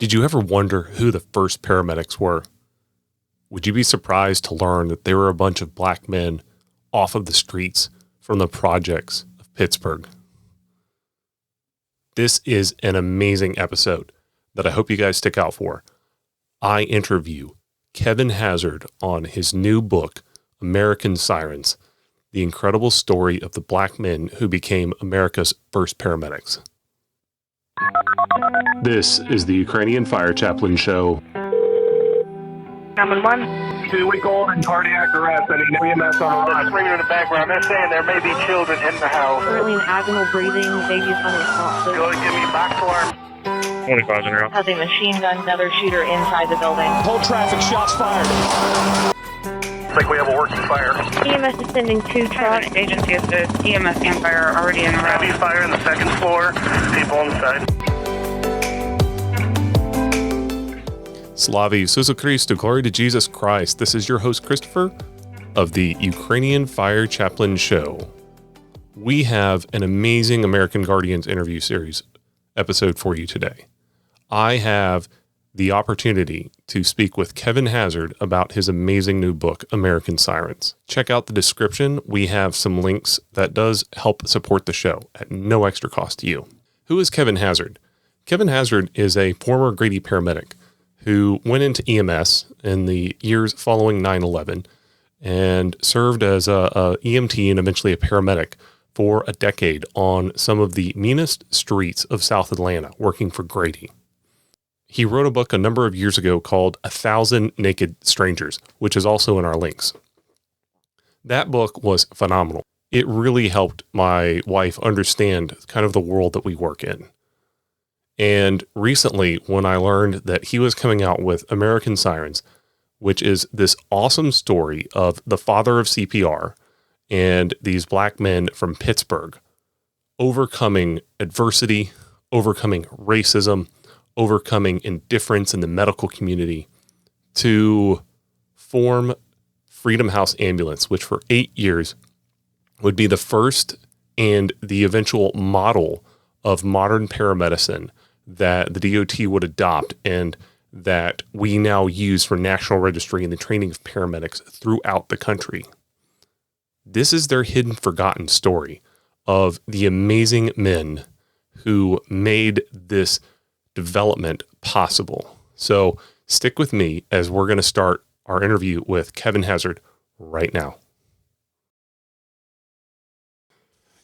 Did you ever wonder who the first paramedics were? Would you be surprised to learn that they were a bunch of black men off of the streets from the projects of Pittsburgh? This is an amazing episode that I hope you guys stick out for. I interview Kevin Hazzard on his new book, American Sirens, the incredible story of the black men who became America's first paramedics. This is the Ukrainian Fire Chaplain Show. 911. 2-week-old in cardiac arrest. I need EMS on the line. Screaming in the background. They're saying there may be children in the house. Currently in agonal breathing, baby's unresponsive. Go ahead, give me back alarm. 25 in a row. Has a machine gun, another shooter inside the building. Hold traffic, shots fired. Looks like we have a working fire. EMS is sending 2 trucks. Agency assist, EMS and fire are already in the route. Heavy fire on the second floor. People inside. Slavi Isusu Christu, glory to Jesus Christ. This is your host, Christopher, of the Ukrainian Fire Chaplain Show. We have an amazing American Guardians interview series episode for you today. I have the opportunity to speak with Kevin Hazzard about his amazing new book, American Sirens. Check out the description. We have some links that does help support the show at no extra cost to you. Who is Kevin Hazzard? Kevin Hazzard is a former Grady Paramedic who went into EMS in the years following 9/11 and served as a EMT and eventually a paramedic for a decade on some of the meanest streets of South Atlanta, working for Grady. He wrote a book a number of years ago called 1,000 Naked Strangers, which is also in our links. That book was phenomenal. It really helped my wife understand kind of the world that we work in. And recently, when I learned that he was coming out with American Sirens, which is this awesome story of the father of CPR and these black men from Pittsburgh overcoming adversity, overcoming racism, overcoming indifference in the medical community to form Freedom House Ambulance, which for 8 years would be the first and the eventual model of modern paramedicine that the DOT would adopt and that we now use for national registry and the training of paramedics throughout the country. This is their hidden, forgotten story of the amazing men who made this development possible. So stick with me as we're going to start our interview with Kevin Hazzard right now.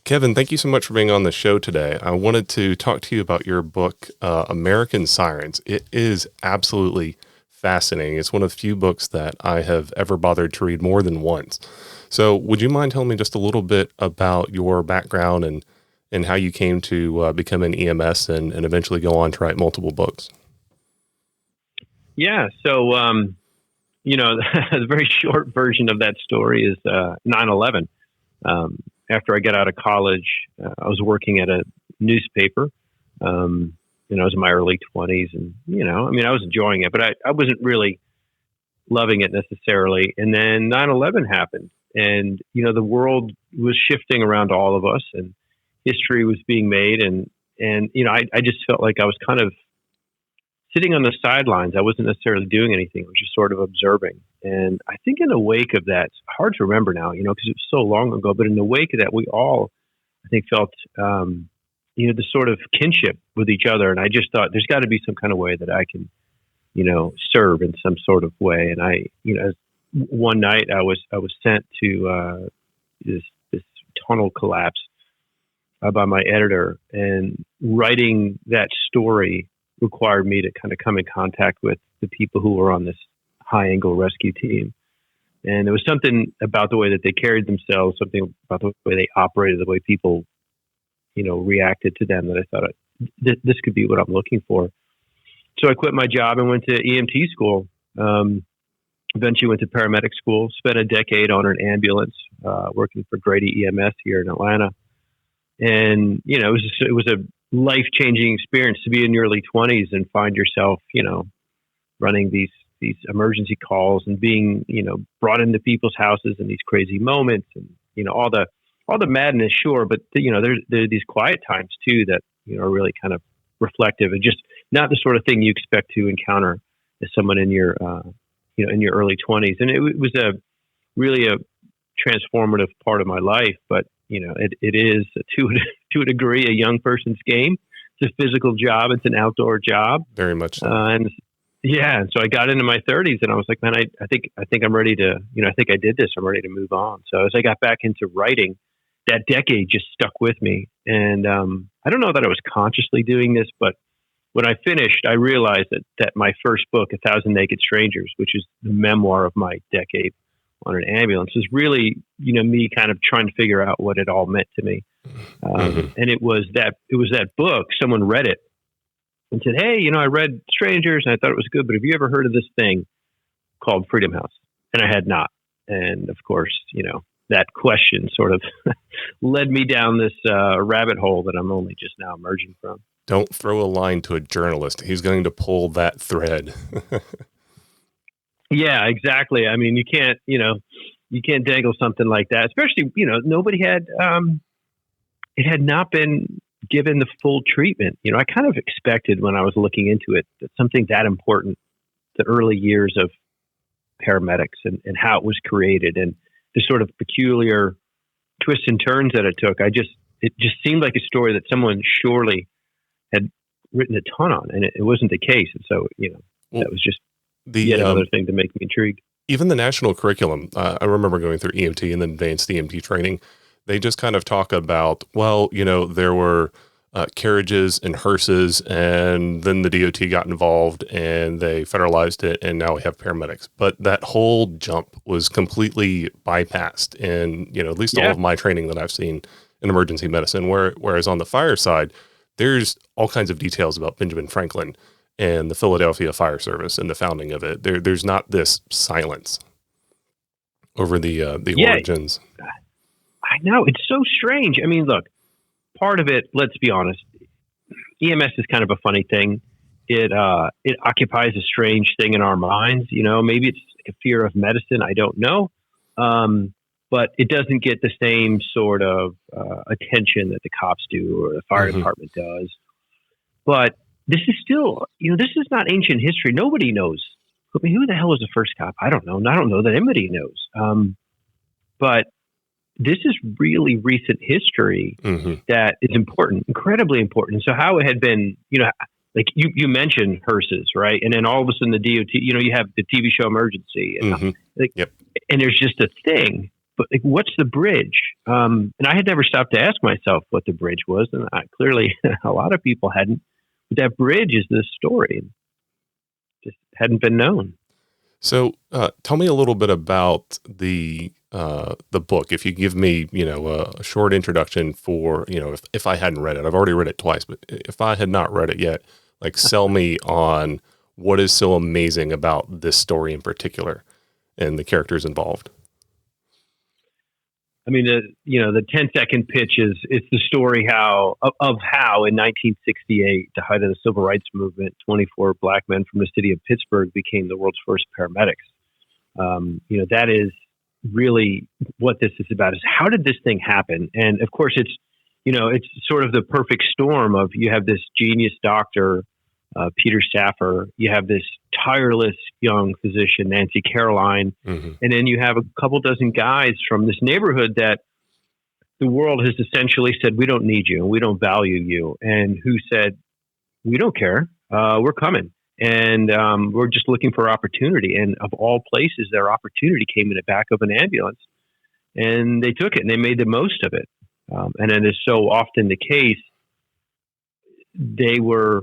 Kevin, thank you so much for being on the show today. I wanted to talk to you about your book, American Sirens. It is absolutely fascinating. It's one of the few books that I have ever bothered to read more than once. So would you mind telling me just a little bit about your background and how you came to become an EMS and eventually go on to write multiple books? Yeah. So, the very short version of that story is 9/11. After I got out of college, I was working at a newspaper. I was in my early 20s and, I was enjoying it, but I wasn't really loving it necessarily. And then 9/11 happened and, the world was shifting around all of us and history was being made. And I just felt like I was kind of sitting on the sidelines. I wasn't necessarily doing anything. I was just sort of observing. And I think in the wake of that, it's hard to remember now, because it was so long ago, but in the wake of that, we all, I think, felt, the sort of kinship with each other. And I just thought there's got to be some kind of way that I can, serve in some sort of way. And one night I was sent to this tunnel collapse by my editor, and writing that story required me to kind of come in contact with the people who were on this high angle rescue team. And there was something about the way that they carried themselves, something about the way they operated, the way people, reacted to them that I thought this could be what I'm looking for. So I quit my job and went to EMT school. Eventually went to paramedic school, spent a decade on an ambulance, working for Grady EMS here in Atlanta. And, it was a life-changing experience to be in your early 20s and find yourself, running these emergency calls and being, brought into people's houses in these crazy moments and, all the madness, sure. But, there's these quiet times too that, are really kind of reflective and just not the sort of thing you expect to encounter as someone in your, in your early 20s. And it was really a transformative part of my life, but it is to a degree a young person's game. It's a physical job. It's an outdoor job. Very much so. And so I got into my 30s and I was like, man, I think I'm ready to, I think I did this. I'm ready to move on. So as I got back into writing, that decade just stuck with me. And I don't know that I was consciously doing this, but when I finished, I realized that my first book, 1,000 Naked Strangers, which is the memoir of my decade on an ambulance, is really, me kind of trying to figure out what it all meant to me. And it was that book. Someone read it and said, "Hey, I read Strangers and I thought it was good, but have you ever heard of this thing called Freedom House?" And I had not. And of course, that question sort of led me down this rabbit hole that I'm only just now emerging from. Don't throw a line to a journalist. He's going to pull that thread. Yeah, exactly. I mean, you can't dangle something like that, especially, nobody had, it had not been given the full treatment. I kind of expected when I was looking into it that something that important, the early years of paramedics and how it was created and the sort of peculiar twists and turns that it took. It just seemed like a story that someone surely had written a ton on, and it wasn't the case. And so, that was just yet another thing to make me intrigued. Even the national curriculum, I remember going through EMT and then advanced EMT training. They just kind of talk about, there were carriages and hearses, and then the DOT got involved and they federalized it, and now we have paramedics. But that whole jump was completely bypassed in, at least all of my training that I've seen in emergency medicine, whereas on the fire side, there's all kinds of details about Benjamin Franklin and the Philadelphia Fire Service and the founding of it. There's not this silence over the origins. I know, it's so strange. I mean, look, part of it, let's be honest, EMS is kind of a funny thing. It occupies a strange thing in our minds. Maybe it's a fear of medicine. I don't know. But it doesn't get the same sort of attention that the cops do or the fire department does. But this is still, this is not ancient history. Nobody knows. I mean, who the hell was the first cop? I don't know. And I don't know that anybody knows. But this is really recent history that is important, incredibly important. So how it had been, like you mentioned hearses, right? And then all of a sudden the DOT, you have the TV show Emergency. And, and there's just a thing. But what's the bridge? And I had never stopped to ask myself what the bridge was. And clearly a lot of people hadn't. But that bridge is this story. Just hadn't been known. So tell me a little bit about the book. If you give me, a short introduction for, if I hadn't read it. I've already read it twice, but if I had not read it yet, sell me on what is so amazing about this story in particular and the characters involved. I mean, the 10-second pitch is it's the story of how in 1968, the height of the civil rights movement, 24 black men from the city of Pittsburgh became the world's first paramedics. That is really what this is about, is how did this thing happen? And of course, it's sort of the perfect storm of, you have this genius doctor, Peter Safar, you have this tireless young physician, Nancy Caroline, and then you have a couple dozen guys from this neighborhood that the world has essentially said, we don't need you and we don't value you, and who said, we don't care, we're coming, and we're just looking for opportunity. And of all places, their opportunity came in the back of an ambulance, and they took it and they made the most of it. And it is so often the case, they were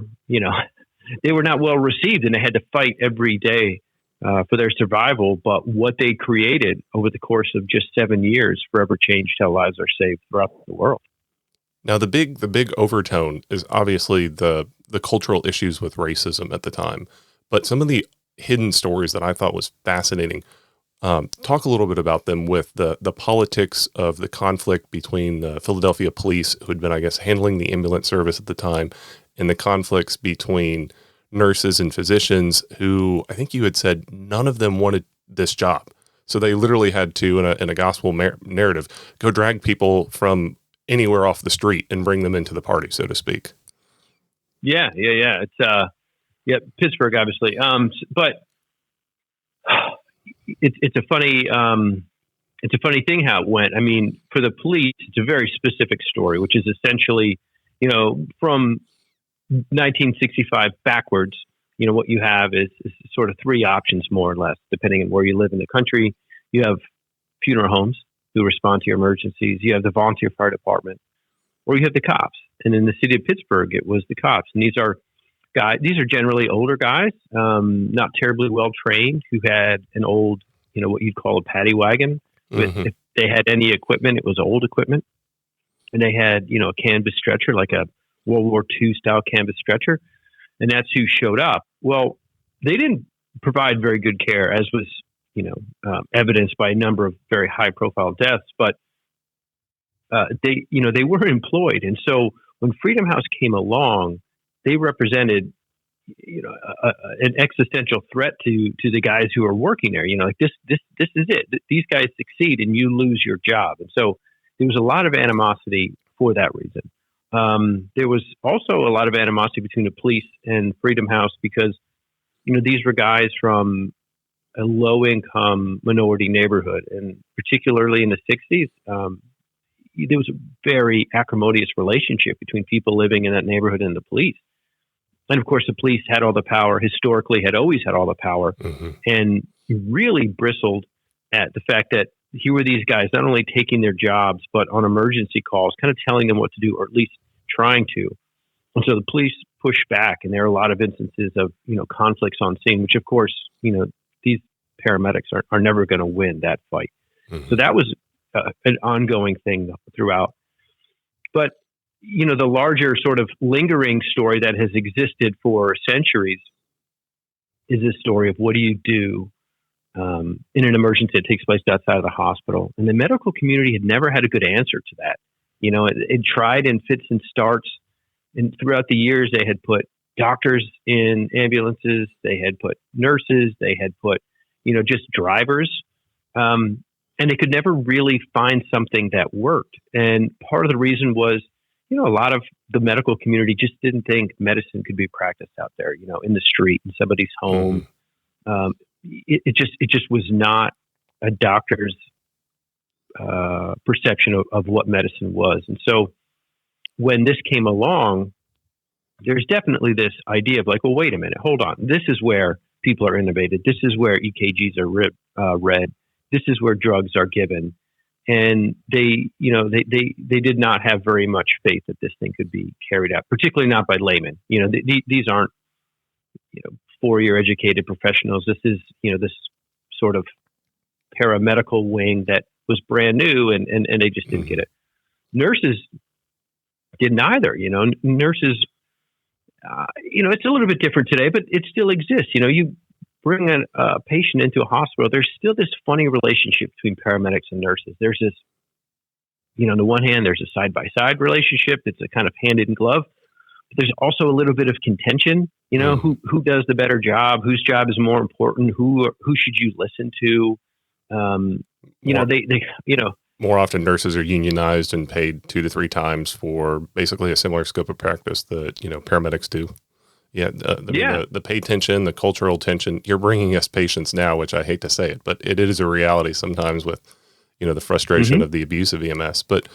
not well received, and they had to fight every day for their survival. But what they created over the course of just 7 years forever changed how lives are saved throughout the world. Now, the big overtone is obviously the cultural issues with racism at the time, but some of the hidden stories that I thought was fascinating. Talk a little bit about them with the politics of the conflict between the Philadelphia police, who had been, I guess, handling the ambulance service at the time, and the conflicts between nurses and physicians who, I think you had said, none of them wanted this job. So they literally had to, in a gospel narrative, go drag people from anywhere off the street and bring them into the party, so to speak. Yeah. It's Yeah, Pittsburgh, obviously. But it's a funny thing how it went. I mean, for the police, it's a very specific story, which is essentially, from 1965 backwards. What you have is sort of three options, more or less, depending on where you live in the country. You have funeral homes who respond to your emergencies. You have the volunteer fire department, or you have the cops. And in the city of Pittsburgh, it was the cops. And these are generally older guys, not terribly well trained, who had an old, what you'd call a paddy wagon. If they had any equipment, it was old equipment. And they had, a canvas stretcher, like a World War II style canvas stretcher. And that's who showed up. Well, they didn't provide very good care, as was, evidenced by a number of very high profile deaths, but they were employed. And so when Freedom House came along, they represented, an existential threat to the guys who are working there. This is it. These guys succeed and you lose your job. And so there was a lot of animosity for that reason. There was also a lot of animosity between the police and Freedom House because, these were guys from a low-income minority neighborhood, and particularly in the 60s, there was a very acrimonious relationship between people living in that neighborhood and the police. And of course, the police had all the power, historically had always had all the power, and really bristled at the fact that here were these guys not only taking their jobs, but on emergency calls, kind of telling them what to do, or at least trying to. And so the police pushed back, and there are a lot of instances of, conflicts on scene, which of course, these paramedics are never going to win that fight. So that was an ongoing thing throughout. But, the larger sort of lingering story that has existed for centuries is this story of what do you do in an emergency that takes place outside of the hospital. And the medical community had never had a good answer to that. It tried in fits and starts. And throughout the years, they had put doctors in ambulances. They had put nurses. They had put, just drivers. And they could never really find something that worked. And part of the reason was, a lot of the medical community just didn't think medicine could be practiced out there, in the street, in somebody's home. It just was not a doctor's perception of what medicine was. And so when this came along, there's definitely this idea of like, well, wait a minute, hold on. This is where people are innovated. This is where EKGs are read. This is where drugs are given. And they did not have very much faith that this thing could be carried out, particularly not by laymen. These aren't, 4-year educated professionals. This is, this sort of paramedical wing that was brand new and they just didn't get it. Nurses did neither, nurses, it's a little bit different today, but it still exists. You bring a patient into a hospital, there's still this funny relationship between paramedics and nurses. There's this, on the one hand, there's a side-by-side relationship. It's a kind of hand in glove. But there's also a little bit of contention, who does the better job, whose job is more important, who should you listen to? More often nurses are unionized and paid 2 to 3 times for basically a similar scope of practice that, paramedics do. Yeah, the pay tension, the cultural tension, you're bringing us patients now, which I hate to say it, but it is a reality sometimes with, the frustration of the abuse of EMS. But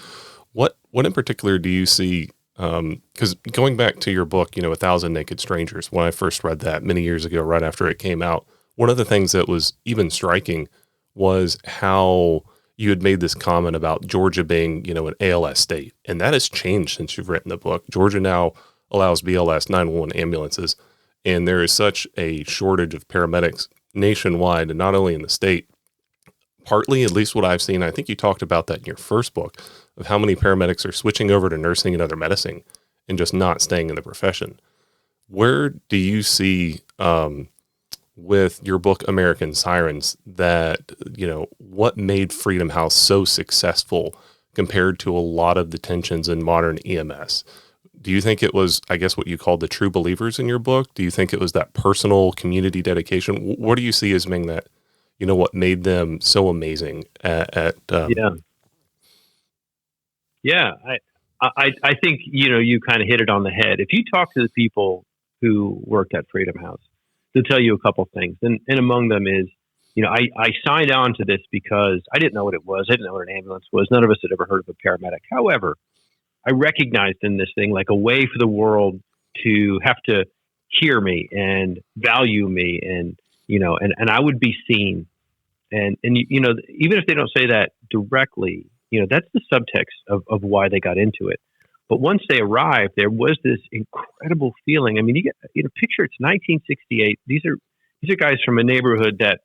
what in particular do you see, because going back to your book, 1,000 Naked Strangers, when I first read that many years ago, right after it came out, one of the things that was even striking was how you had made this comment about Georgia being, an ALS state. And that has changed since you've written the book. Georgia now allows BLS 911 ambulances, and there is such a shortage of paramedics nationwide, and not only in the state, partly, at least what I've seen, I think you talked about that in your first book, of how many paramedics are switching over to nursing and other medicine and just not staying in the profession. Where do you see, with your book, American Sirens, that, what made Freedom House so successful compared to a lot of the tensions in modern EMS? Do you think it was, I guess, what you called the true believers in your book? Do you think it was that personal community dedication? What do you see as being that, what made them so amazing I think, you kind of hit it on the head. If you talk to the people who worked at Freedom House. They'll tell you a couple things. And among them is, I signed on to this because I didn't know what it was. I didn't know what an ambulance was. None of us had ever heard of a paramedic. However, I recognized in this thing like a way for the world to have to hear me and value me, and I would be seen. And even if they don't say that directly, that's the subtext of why they got into it. But once they arrived, there was this incredible feeling. I mean, picture it's 1968. These are guys from a neighborhood that,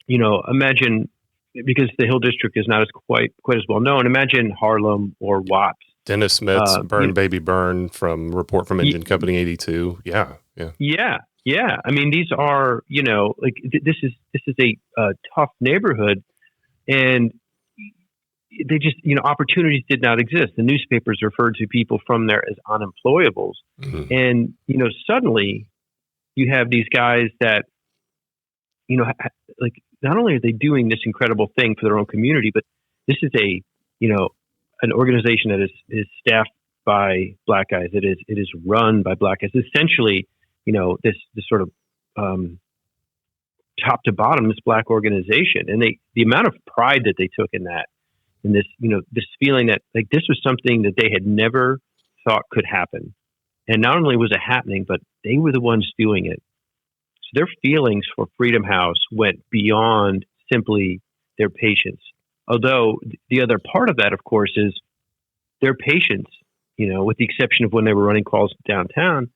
imagine, because the Hill District is not as quite as well known. Imagine Harlem or Watts. Dennis Smith's Burn Baby Burn from Report from Engine Company 82. Yeah. I mean, these are, this is a tough neighborhood, and they just, opportunities did not exist. The newspapers referred to people from there as unemployables. Mm-hmm. And, suddenly you have these guys that, not only are they doing this incredible thing for their own community, but this is an organization that is staffed by Black guys. It is run by Black guys. Essentially, this sort of top to bottom, this Black organization, and the amount of pride that they took in that, and this this feeling that like this was something that they had never thought could happen, and not only was it happening, but they were the ones doing it. So their feelings for Freedom House went beyond simply their patients. Although the other part of that, of course, is their patients, with the exception of when they were running calls downtown,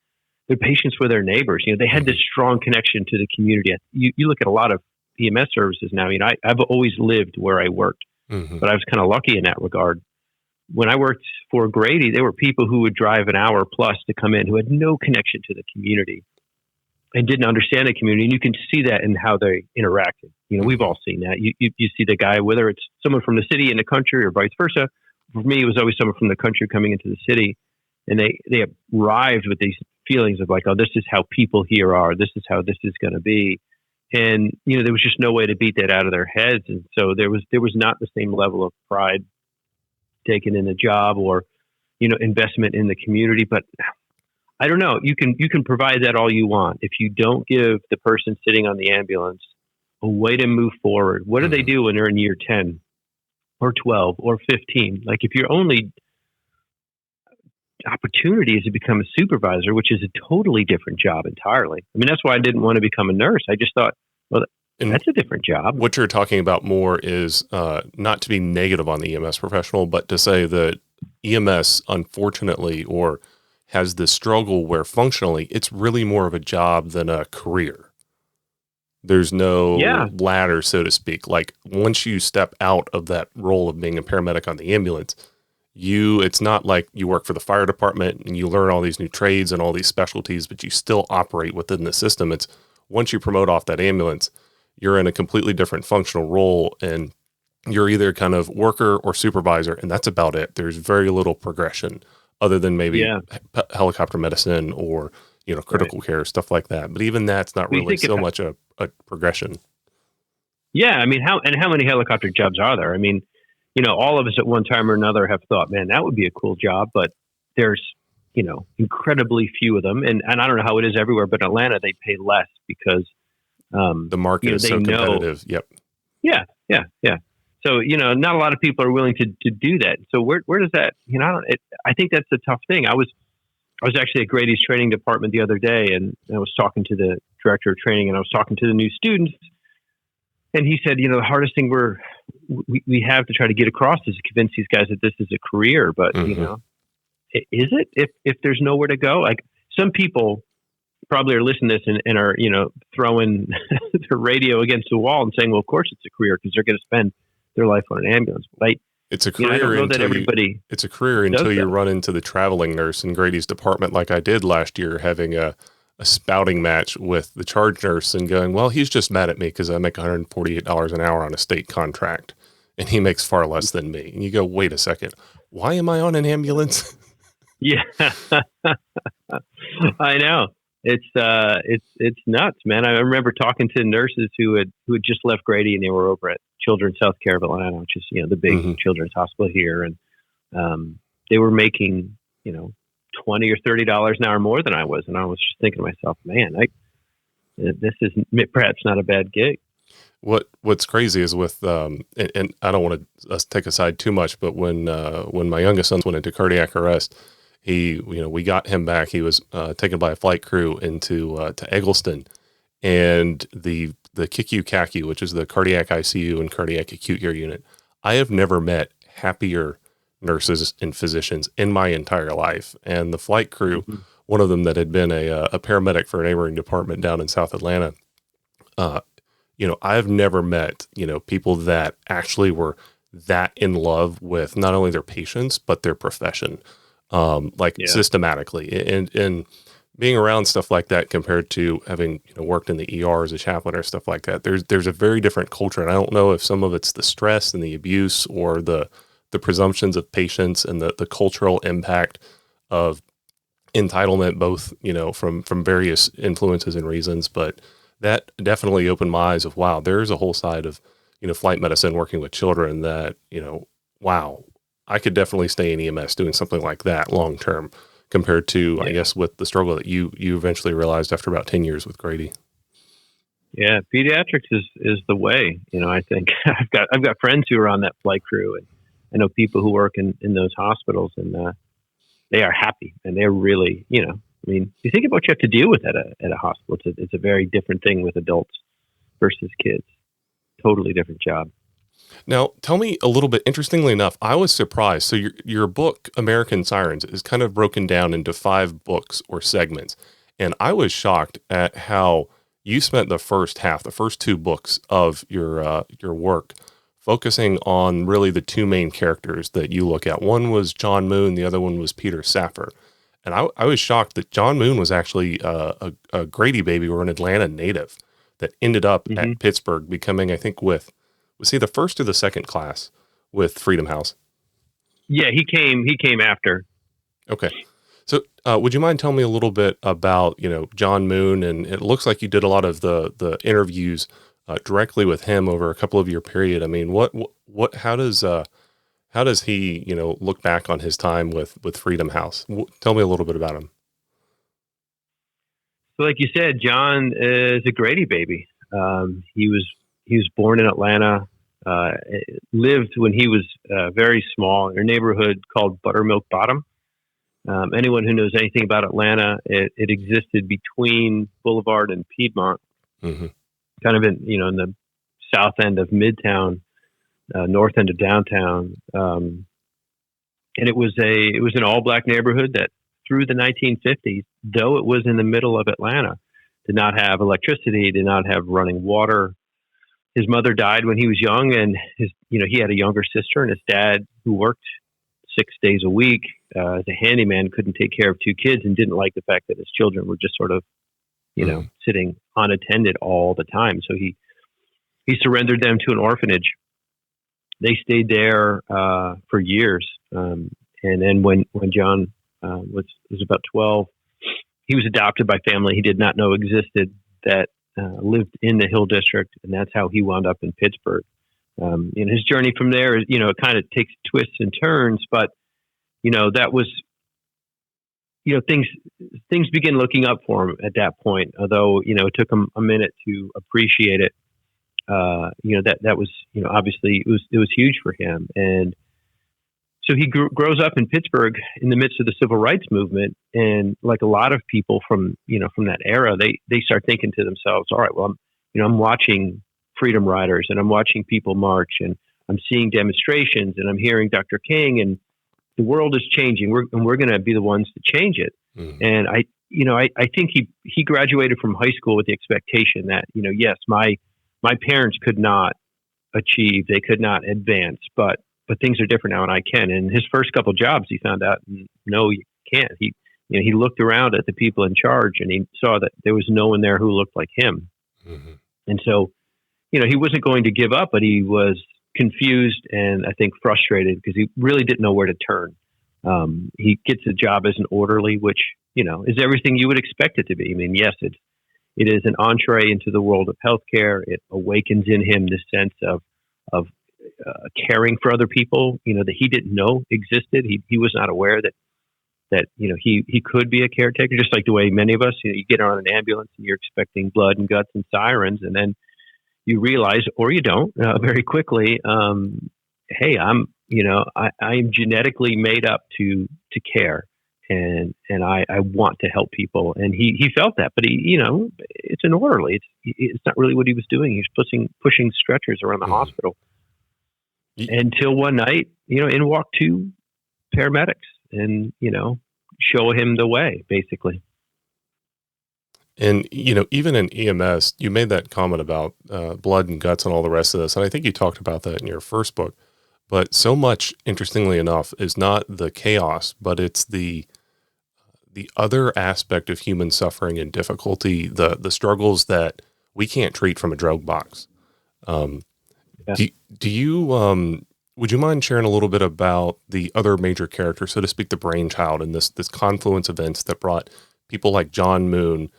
their patients were their neighbors. They had this strong connection to the community. You look at a lot of EMS services now. I've always lived where I worked, mm-hmm. but I was kind of lucky in that regard. When I worked for Grady, there were people who would drive an hour plus to come in who had no connection to the community and didn't understand the community. And you can see that in how they interacted. We've all seen that. You see the guy, whether it's someone from the city in the country or vice versa. For me, it was always someone from the country coming into the city, and they arrived with these feelings of like, oh, this is how people here are. This is how this is going to be. And, there was just no way to beat that out of their heads. And so there was not the same level of pride taken in the job or, investment in the community. But I don't know. You can provide that all you want. If you don't give the person sitting on the ambulance a way to move forward, what do they do when they're in year 10 or 12 or 15? Like if your only opportunity is to become a supervisor, which is a totally different job entirely. I mean, that's why I didn't want to become a nurse. I just thought, well, that's a different job. What you're talking about more is not to be negative on the EMS professional, but to say that EMS, unfortunately, or has this struggle where functionally it's really more of a job than a career. There's no ladder, so to speak. Like once you step out of that role of being a paramedic on the ambulance, it's not like you work for the fire department and you learn all these new trades and all these specialties, but you still operate within the system. It's once you promote off that ambulance, you're in a completely different functional role, and you're either kind of worker or supervisor, and that's about it. There's very little progression other than maybe helicopter medicine or, critical care, stuff like that. But even that's not really so much a progression. Yeah. I mean, how many helicopter jobs are there? I mean, all of us at one time or another have thought, man, that would be a cool job, but there's, incredibly few of them. And I don't know how it is everywhere, but in Atlanta, they pay less because the market is so competitive. Yep. Yeah. So, not a lot of people are willing to do that. So where does that, I think that's a tough thing. I was actually at Grady's training department the other day, and I was talking to the director of training, and I was talking to the new students. And he said, the hardest thing we have to try to get across is to convince these guys that this is a career. But, is it if there's nowhere to go? Like some people probably are listening to this and are, throwing their radio against the wall and saying, well, of course it's a career because they're going to spend their life on an ambulance. Right? It's a career until you run into the traveling nurse in Grady's department like I did last year, having a spouting match with the charge nurse and going, well, he's just mad at me because I make $148 an hour on a state contract and he makes far less than me. And you go, wait a second, why am I on an ambulance? Yeah, I know. It's nuts, man. I remember talking to nurses who had just left Grady and they were over at Children's Healthcare of Atlanta, which is, the big children's hospital here. And they were making, $20 or $30 an hour more than I was. And I was just thinking to myself, man, this is perhaps not a bad gig. What's crazy is with and I don't want to take aside too much, but when my youngest son went into cardiac arrest, we got him back. He was taken by a flight crew to Eggleston, and the CPR, which is the cardiac ICU and cardiac acute care unit. I have never met happier nurses and physicians in my entire life. And the flight crew, one of them that had been a paramedic for a neighboring department down in South Atlanta, I've never met, people that actually were that in love with not only their patients, but their profession, systematically. And being around stuff like that compared to having, worked in the ER as a chaplain or stuff like that, there's a very different culture. And I don't know if some of it's the stress and the abuse or the presumptions of patients and the cultural impact of entitlement, both, from various influences and reasons, but that definitely opened my eyes of, wow, there's a whole side of, flight medicine working with children that, wow, I could definitely stay in EMS doing something like that long term compared to, I guess, with the struggle that you eventually realized after about 10 years with Grady. Yeah, pediatrics is the way. I think I've got friends who are on that flight crew, and I know people who work in those hospitals, and they are happy, and they're really, you think about what you have to deal with at a hospital. It's a very different thing with adults versus kids. Totally different job. Now, tell me a little bit. Interestingly enough, I was surprised. So your book, American Sirens, is kind of broken down into 5 books or segments. And I was shocked at how you spent the first 2 books of your work focusing on really the 2 main characters that you look at. One was John Moon. The other one was Peter Safar. And I was shocked that John Moon was actually a Grady baby or an Atlanta native that ended up at Pittsburgh becoming, I think, was he the first or the second class with Freedom House? Yeah, he came after. Okay. So would you mind telling me a little bit about, John Moon? And it looks like you did a lot of the interviews directly with him over a couple of year period. I mean, how does he, look back on his time with Freedom House? Tell me a little bit about him. So like you said, John is a Grady baby. He was born in Atlanta, lived when he was very small in a neighborhood called Buttermilk Bottom. Anyone who knows anything about Atlanta, it existed between Boulevard and Piedmont, kind of in the south end of Midtown, north end of downtown. And it was an all black neighborhood that through the 1950s, though it was in the middle of Atlanta, did not have electricity, did not have running water. His mother died when he was young, and he had a younger sister, and his dad, who worked 6 days a week as a handyman, couldn't take care of 2 kids and didn't like the fact that his children were just sort of, sitting unattended all the time. So he surrendered them to an orphanage. They stayed there for years, and then when John was about 12, he was adopted by family he did not know existed that lived in the Hill District, and that's how he wound up in Pittsburgh. And his journey from there is, it kind of takes twists and turns, but that was, things begin looking up for him at that point. Although it took him a minute to appreciate it. That was obviously it was huge for him, and so he grows up in Pittsburgh in the midst of the civil rights movement, and like a lot of people from that era, they start thinking to themselves, all right, well, I'm watching Freedom Riders, and I'm watching people march, and I'm seeing demonstrations, and I'm hearing Dr. King, and the world is changing. We're going to be the ones to change it. And I think he graduated from high school with the expectation that yes, my parents could not achieve, they could not advance, but things are different now, and I can. And his first couple jobs, he found out, no, you can't. He looked around at the people in charge, and he saw that there was no one there who looked like him. And so, he wasn't going to give up, but he was confused and I think frustrated because he really didn't know where to turn. He gets a job as an orderly, which, is everything you would expect it to be. I mean, yes, it is an entree into the world of healthcare. It awakens in him this sense of caring for other people, that he didn't know existed. He was not aware that that, he could be a caretaker, just like the way many of us, you get on an ambulance and you're expecting blood and guts and sirens. And then you realize, or you don't, very quickly, hey, I am genetically made up to care. And I want to help people. And he felt that, but it's an orderly. It's not really what he was doing. He was pushing stretchers around the hospital until one night, in walked two paramedics and, show him the way, basically. And, even in EMS, you made that comment about blood and guts and all the rest of this. And I think you talked about that in your first book. But so much, interestingly enough, is not the chaos, but it's the other aspect of human suffering and difficulty, the struggles that we can't treat from a drug box. Do you would you mind sharing a little bit about the other major character, so to speak, the brainchild in this confluence of events that brought people like John Moon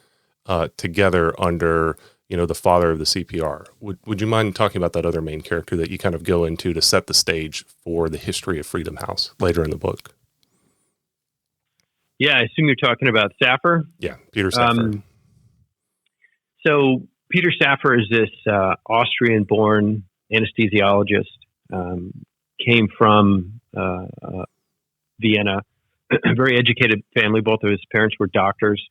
together under, the father of the CPR? Would you mind talking about that other main character that you kind of go into to set the stage for the history of Freedom House later in the book? Yeah, I assume you're talking about Safar. Yeah, Peter Safar. So Peter Safar is this Austrian-born anesthesiologist, came from Vienna, a very educated family. Both of his parents were doctors.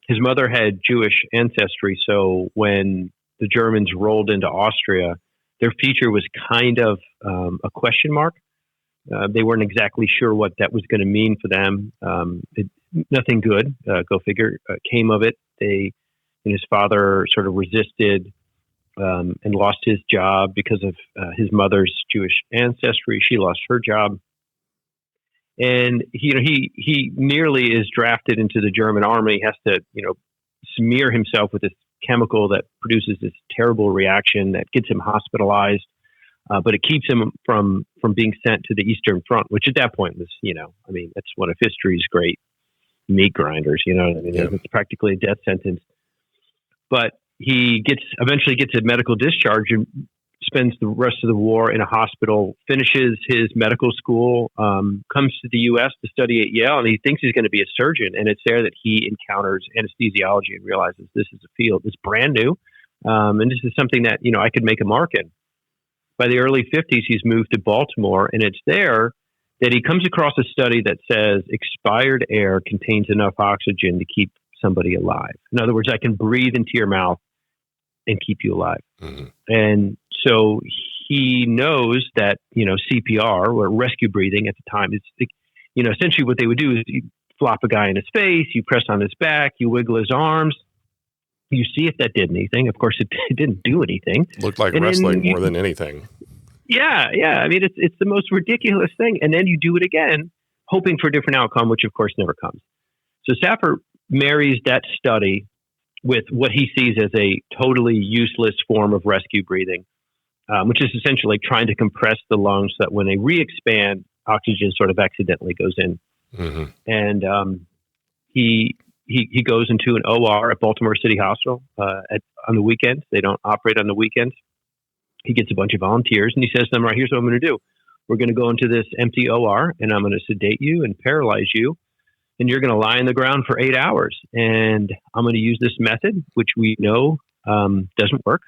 His mother had Jewish ancestry, so when the Germans rolled into Austria, their future was kind of a question mark. They weren't exactly sure what that was going to mean for them. Nothing good, go figure, came of it. His father sort of resisted and lost his job because of his mother's Jewish ancestry. She lost her job. And he nearly is drafted into the German army. He has to, smear himself with this chemical that produces this terrible reaction that gets him hospitalized. But it keeps him from being sent to the Eastern Front, which at that point was, that's one of history's great meat grinders. It's practically a death sentence. But he eventually gets a medical discharge and spends the rest of the war in a hospital, finishes his medical school, comes to the U.S. to study at Yale, and he thinks he's going to be a surgeon. And it's there that he encounters anesthesiology and realizes this is a field that's brand new. And this is something that, I could make a mark in. By the early 50s, he's moved to Baltimore, and it's there that he comes across a study that says expired air contains enough oxygen to keep somebody alive. In other words, I can breathe into your mouth and keep you alive. Mm-hmm. And so he knows that, CPR or rescue breathing at the time is, essentially what they would do is you flop a guy in his face, you press on his back, you wiggle his arms, you see if that did anything. Of course, it didn't do anything. Looked like wrestling more than anything. Yeah. It's the most ridiculous thing. And then you do it again, hoping for a different outcome, which of course never comes. So Safar marries that study with what he sees as a totally useless form of rescue breathing, which is essentially trying to compress the lungs so that when they re-expand, oxygen sort of accidentally goes in. Mm-hmm. And he goes into an OR at Baltimore City Hospital on the weekends. They don't operate on the weekends. He gets a bunch of volunteers and he says to them, right, here's what I'm going to do. We're going to go into this empty OR and I'm going to sedate you and paralyze you. And you're going to lie on the ground for 8 hours. And I'm going to use this method, which we know doesn't work.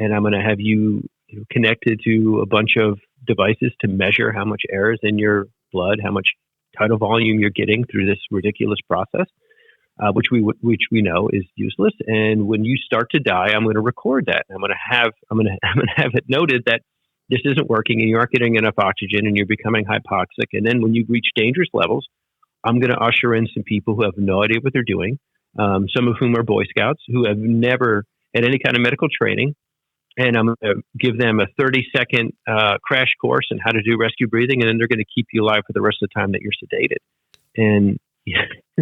And I'm going to have you, connected to a bunch of devices to measure how much air is in your blood, how much tidal volume you're getting through this ridiculous process, which we know is useless. And when you start to die, I'm going to record that. I'm going to have it noted that this isn't working and you aren't getting enough oxygen and you're becoming hypoxic. And then when you reach dangerous levels, I'm going to usher in some people who have no idea what they're doing, some of whom are Boy Scouts who have never had any kind of medical training. And I'm going to give them a 30-second crash course on how to do rescue breathing, and then they're going to keep you alive for the rest of the time that you're sedated. And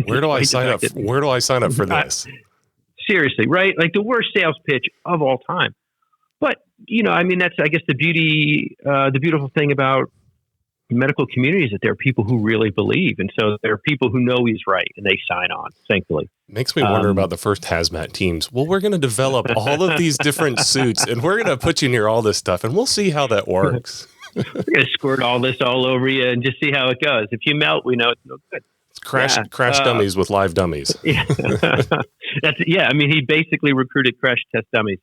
where do I sign up? Where do I sign up for this? Seriously, right? Like the worst sales pitch of all time. But that's, I guess, the beautiful thing about medical communities, that there are people who really believe, and so there are people who know he's right and they sign on, thankfully. Makes me wonder about the first hazmat teams. Well, we're going to develop all of these different suits and we're going to put you near all this stuff and we'll see how that works. We're going to squirt all this all over you and just see how it goes. If you melt, we know it's no good. Crash dummies with live dummies. Yeah. I mean, he basically recruited crash test dummies.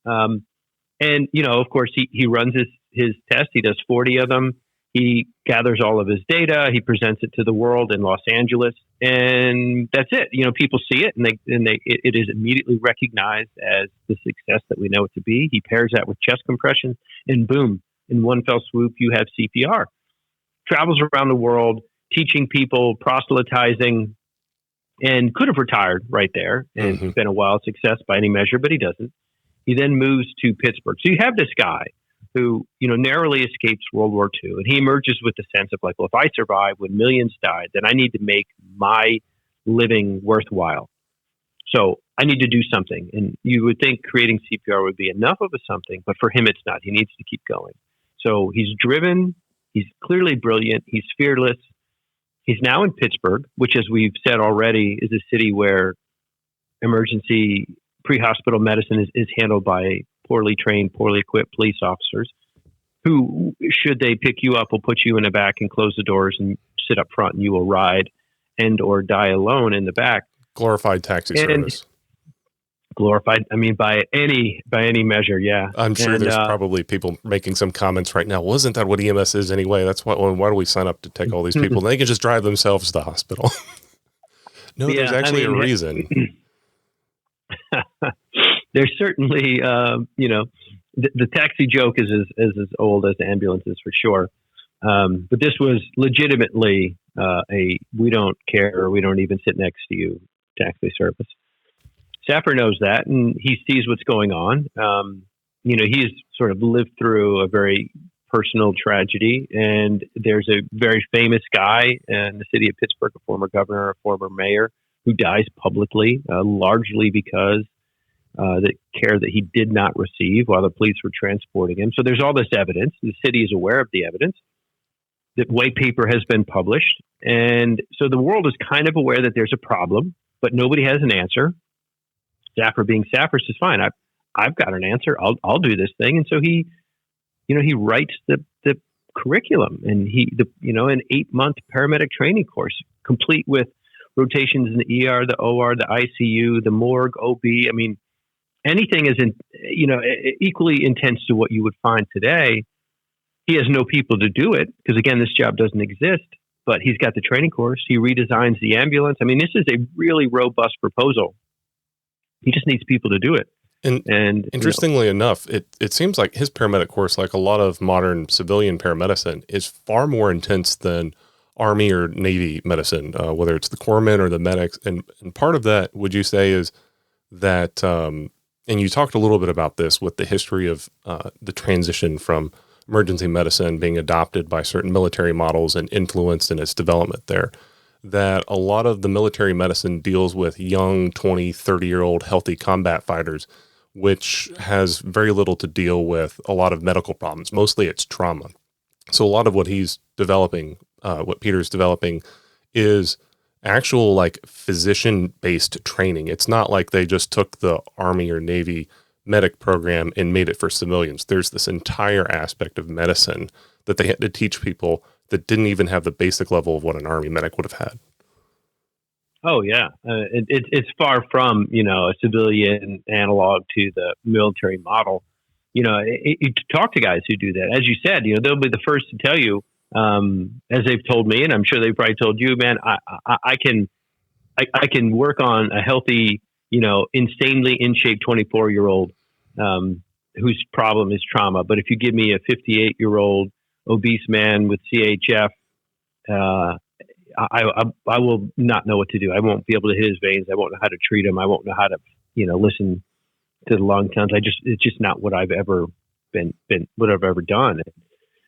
And, of course, he runs his test. He does 40 of them. He gathers all of his data. He presents it to the world in Los Angeles. And that's it. People see it, and it is immediately recognized as the success that we know it to be. He pairs that with chest compression, and boom, in one fell swoop, you have CPR. Travels around the world, teaching people, proselytizing, and could have retired right there and been a wild success by any measure, but he doesn't. He then moves to Pittsburgh. So you have this guy who, narrowly escapes World War II, and he emerges with the sense of like, well, if I survive when millions died, then I need to make my living worthwhile. So I need to do something. And you would think creating CPR would be enough of a something, but for him, it's not. He needs to keep going. So he's driven. He's clearly brilliant. He's fearless. He's now in Pittsburgh, which, as we've said already, is a city where emergency pre-hospital medicine is handled by poorly trained, poorly equipped police officers who, should they pick you up, will put you in the back and close the doors and sit up front, and you will ride and or die alone in the back. Glorified taxi service. Glorified, I mean, by any measure, yeah. I'm sure there's probably people making some comments right now. Well, isn't that what EMS is anyway? That's why do we sign up to take all these people? They can just drive themselves to the hospital. No, yeah, there's actually a reason. There's certainly, the taxi joke is as old as the ambulances for sure. But this was legitimately we don't care, we don't even sit next to you taxi service. Safar knows that, and he sees what's going on. He's sort of lived through a very personal tragedy, and there's a very famous guy in the city of Pittsburgh, a former governor, a former mayor, who dies publicly, largely because the care that he did not receive while the police were transporting him. So there's all this evidence. The city is aware of the evidence. The white paper has been published. And so the world is kind of aware that there's a problem, but nobody has an answer. Safar being Safar says, fine, I've got an answer. I'll do this thing. And so he writes the curriculum, and an 8-month paramedic training course, complete with rotations in the ER, the OR, the ICU, the morgue, OB. I mean, anything is equally intense to what you would find today. He has no people to do it because, again, this job doesn't exist, but he's got the training course. He redesigns the ambulance. I mean, this is a really robust proposal. He just needs people to do it. And interestingly enough, it seems like his paramedic course, like a lot of modern civilian paramedicine, is far more intense than Army or Navy medicine, whether it's the corpsmen or the medics. And part of that, would you say, is that, and you talked a little bit about this with the history of the transition from emergency medicine being adopted by certain military models and influenced in its development there, that a lot of the military medicine deals with young 20, 30-year-old healthy combat fighters, which has very little to deal with a lot of medical problems. Mostly it's trauma. So a lot of what he's developing, what Peter's developing, is actual like physician-based training. It's not like they just took the Army or Navy medic program and made it for civilians. There's this entire aspect of medicine that they had to teach people that didn't even have the basic level of what an Army medic would have had. Oh yeah, it's far from a civilian analog to the military model. You talk to guys who do that. As you said, they'll be the first to tell you, as they've told me, and I'm sure they've probably told you, man, I can work on a healthy, insanely in shape 24-year-old whose problem is trauma. But if you give me a 58-year-old obese man with CHF, I will not know what to do. I won't be able to hit his veins. I won't know how to treat him. I won't know how to, listen to the lung sounds. It's just not what I've ever what I've ever done.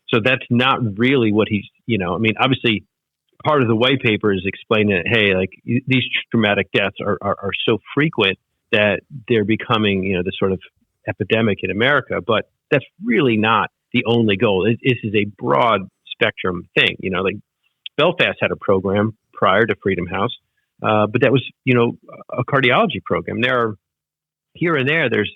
So that's not really what he's, obviously part of the white paper is explaining that, hey, like these traumatic deaths are so frequent that they're becoming, the sort of epidemic in America, but that's really not the only goal. This is a broad spectrum thing, like Belfast had a program prior to Freedom House, but that was, a cardiology program. There are here and there's,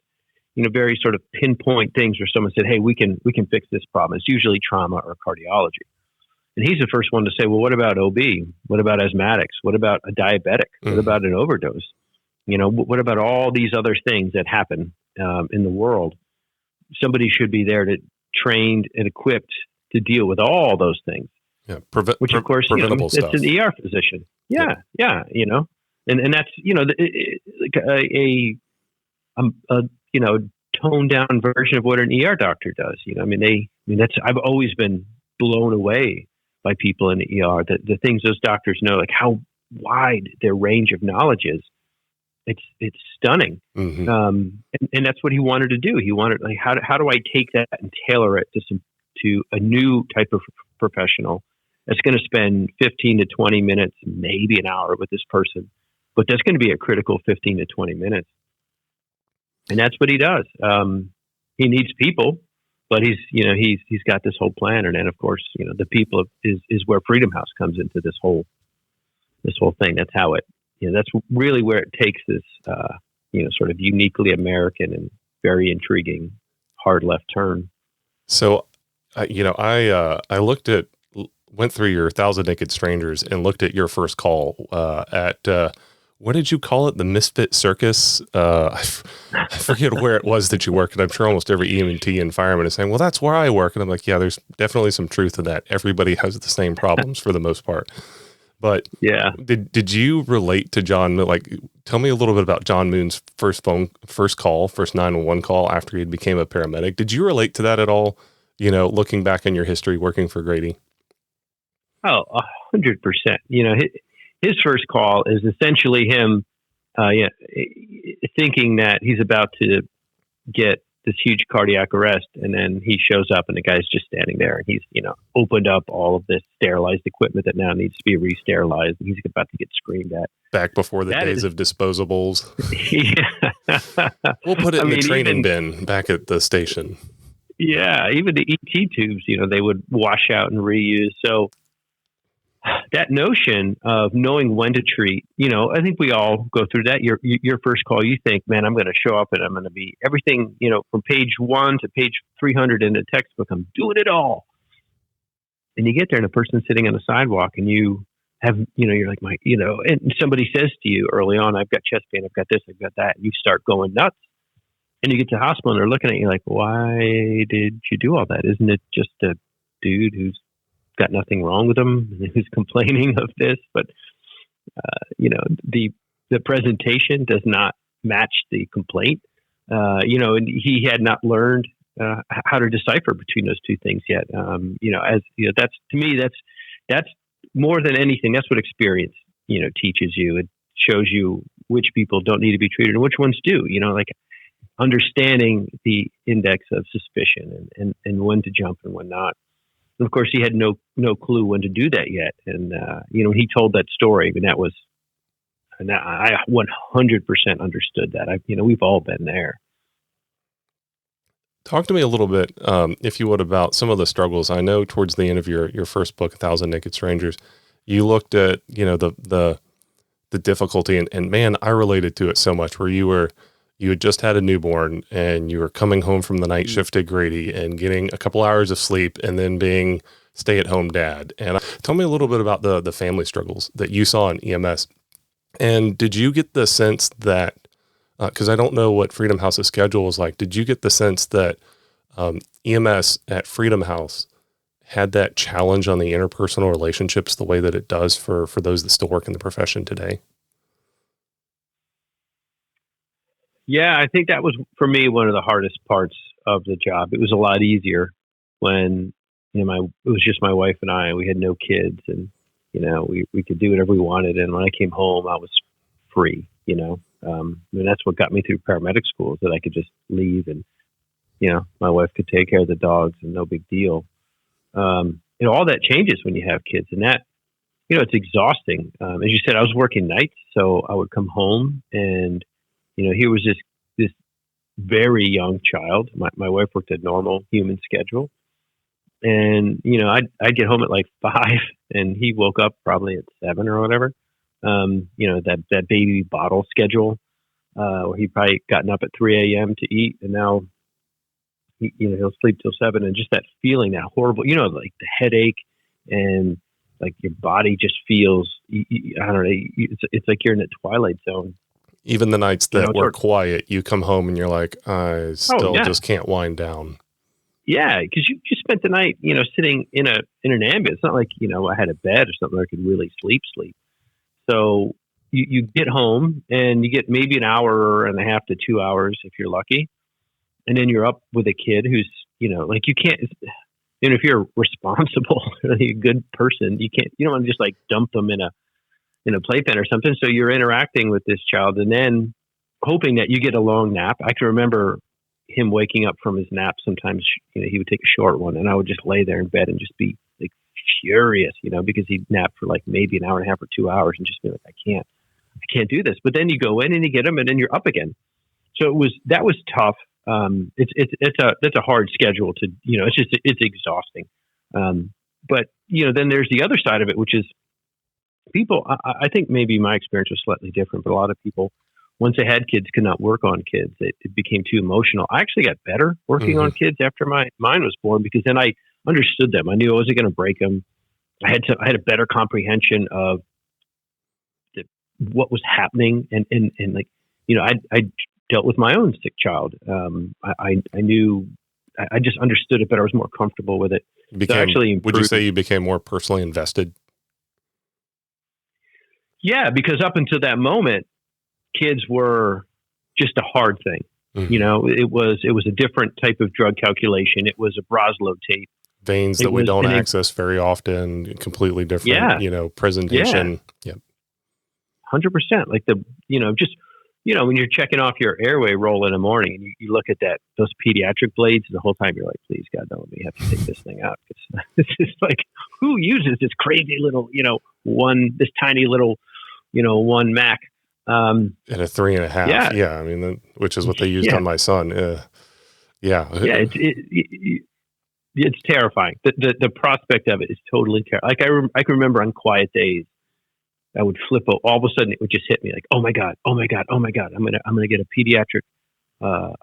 very sort of pinpoint things where someone said, hey, we can fix this problem. It's usually trauma or cardiology. And he's the first one to say, well, what about OB? What about asthmatics? What about a diabetic? What about an overdose? What about all these other things that happen in the world? Somebody should be there to trained and equipped to deal with all those things. Yeah, which of course, preventable stuff. It's an ER physician. Yeah, and that's a toned down version of what an ER doctor does. I've always been blown away by people in the ER. The things those doctors know, like how wide their range of knowledge is. It's stunning. Mm-hmm. And that's what he wanted to do. He wanted, like, how do I take that and tailor it to a new type of professional that's going to spend 15 to 20 minutes, maybe an hour with this person, but that's going to be a critical 15 to 20 minutes. And that's what he does. He needs people, but he's got this whole plan. And then of course, the people is where Freedom House comes into this whole thing. That's how that's really where it takes this, sort of uniquely American and very intriguing hard left turn. So, I went through your 1,000 Naked Strangers and looked at your first call at what did you call it? The Misfit Circus? I forget where it was that you work. And I'm sure almost every EMT and fireman is saying, well, that's where I work. And I'm like, yeah, there's definitely some truth to that. Everybody has the same problems for the most part. But yeah, did you relate to John? Like, tell me a little bit about John Moon's first 911 call after he became a paramedic. Did you relate to that at all? Looking back in your history working for Grady? Oh, 100%. His first call is essentially him, thinking that he's about to get this huge cardiac arrest, and then he shows up, and the guy's just standing there, and he's opened up all of this sterilized equipment that now needs to be re-sterilized, and he's about to get screamed at. Back before the days of disposables. Yeah, we'll put it in the training bin back at the station. Yeah, even the ET tubes, they would wash out and reuse. So that notion of knowing when to treat, I think we all go through that. Your first call, you think, man, I'm going to show up and I'm going to be everything, from page 1 to page 300 in the textbook. I'm doing it all. And you get there and a person's sitting on the sidewalk and you have, you're like, and somebody says to you early on, I've got chest pain, I've got this, I've got that. And you start going nuts. And you get to the hospital and they're looking at you like, why did you do all that? Isn't it just a dude who's got nothing wrong with him, who's complaining of this? But, the presentation does not match the complaint. And he had not learned how to decipher between those two things yet. That's, to me, that's more than anything. That's what experience, teaches you. It shows you which people don't need to be treated and which ones do, like understanding the index of suspicion and when to jump and when not. And of course, he had no clue when to do that yet. And, when he told that story, I 100% understood that. We've all been there. Talk to me a little bit, if you would, about some of the struggles. I know towards the end of your first book, 1,000 Naked Strangers, you looked at, the difficulty and man, I related to it so much where you had just had a newborn and you were coming home from the night shift at Grady and getting a couple hours of sleep and then being stay-at-home dad. And tell me a little bit about the family struggles that you saw in EMS. And did you get the sense that, because I don't know what Freedom House's schedule was like, did you get the sense that EMS at Freedom House had that challenge on the interpersonal relationships the way that it does for those that still work in the profession today? Yeah, I think that was, for me, one of the hardest parts of the job. It was a lot easier when, it was just my wife and I, and we had no kids, and, we could do whatever we wanted. And when I came home, I was free, that's what got me through paramedic school, is that I could just leave and, my wife could take care of the dogs and no big deal. All that changes when you have kids, and that, it's exhausting. As you said, I was working nights, so I would come home and, here was this very young child. My wife worked a normal human schedule. And, I'd get home at like 5 and he woke up probably at 7 or whatever. That baby bottle schedule, where he probably gotten up at 3 a.m. to eat, and now he'll sleep till 7. And just that feeling, that horrible, like the headache and like your body just feels, I don't know, it's like you're in a twilight zone. Even the nights that were quiet, you come home and you're like, I still just can't wind down. Yeah, because you spent the night, sitting in an ambulance. It's not like, I had a bed or something where I could really sleep. So you get home and you get maybe an hour and a half to 2 hours if you're lucky. And then you're up with a kid who's, like you can't, if you're responsible, a good person, you don't want to just like dump them in a playpen or something. So you're interacting with this child and then hoping that you get a long nap. I can remember him waking up from his nap. Sometimes, he would take a short one and I would just lay there in bed and just be like furious, because he'd nap for like maybe an hour and a half or 2 hours and just be like, I can't do this. But then you go in and you get him and then you're up again. So that was tough. It's a hard schedule to, it's exhausting. But then there's the other side of it, which is people, I think maybe my experience was slightly different, but a lot of people, once they had kids, could not work on kids. It became too emotional. I actually got better working on kids after mine was born, because then I understood them. I knew I wasn't going to break them. I had a better comprehension of what was happening. And like, I dealt with my own sick child. I knew, I just understood it better. I was more comfortable with it. Would you say you became more personally invested? Yeah, because up until that moment, kids were just a hard thing. It was a different type of drug calculation. It was a Broslow tape. Veins that we don't access very often, completely different, presentation. Yeah. 100%. Like when you're checking off your airway roll in the morning and you look at those pediatric blades, the whole time you're like, please God, don't let me have to take this thing out. It's just like, who uses this crazy little, this tiny little, one Mac? And a 3.5. Yeah. I mean, which is what they used on my son. Yeah. It's terrifying. The prospect of it is totally terrifying. Like I can remember on quiet days, I would flip out. All of a sudden, it would just hit me like, oh my God. I'm gonna get a pediatric, I'm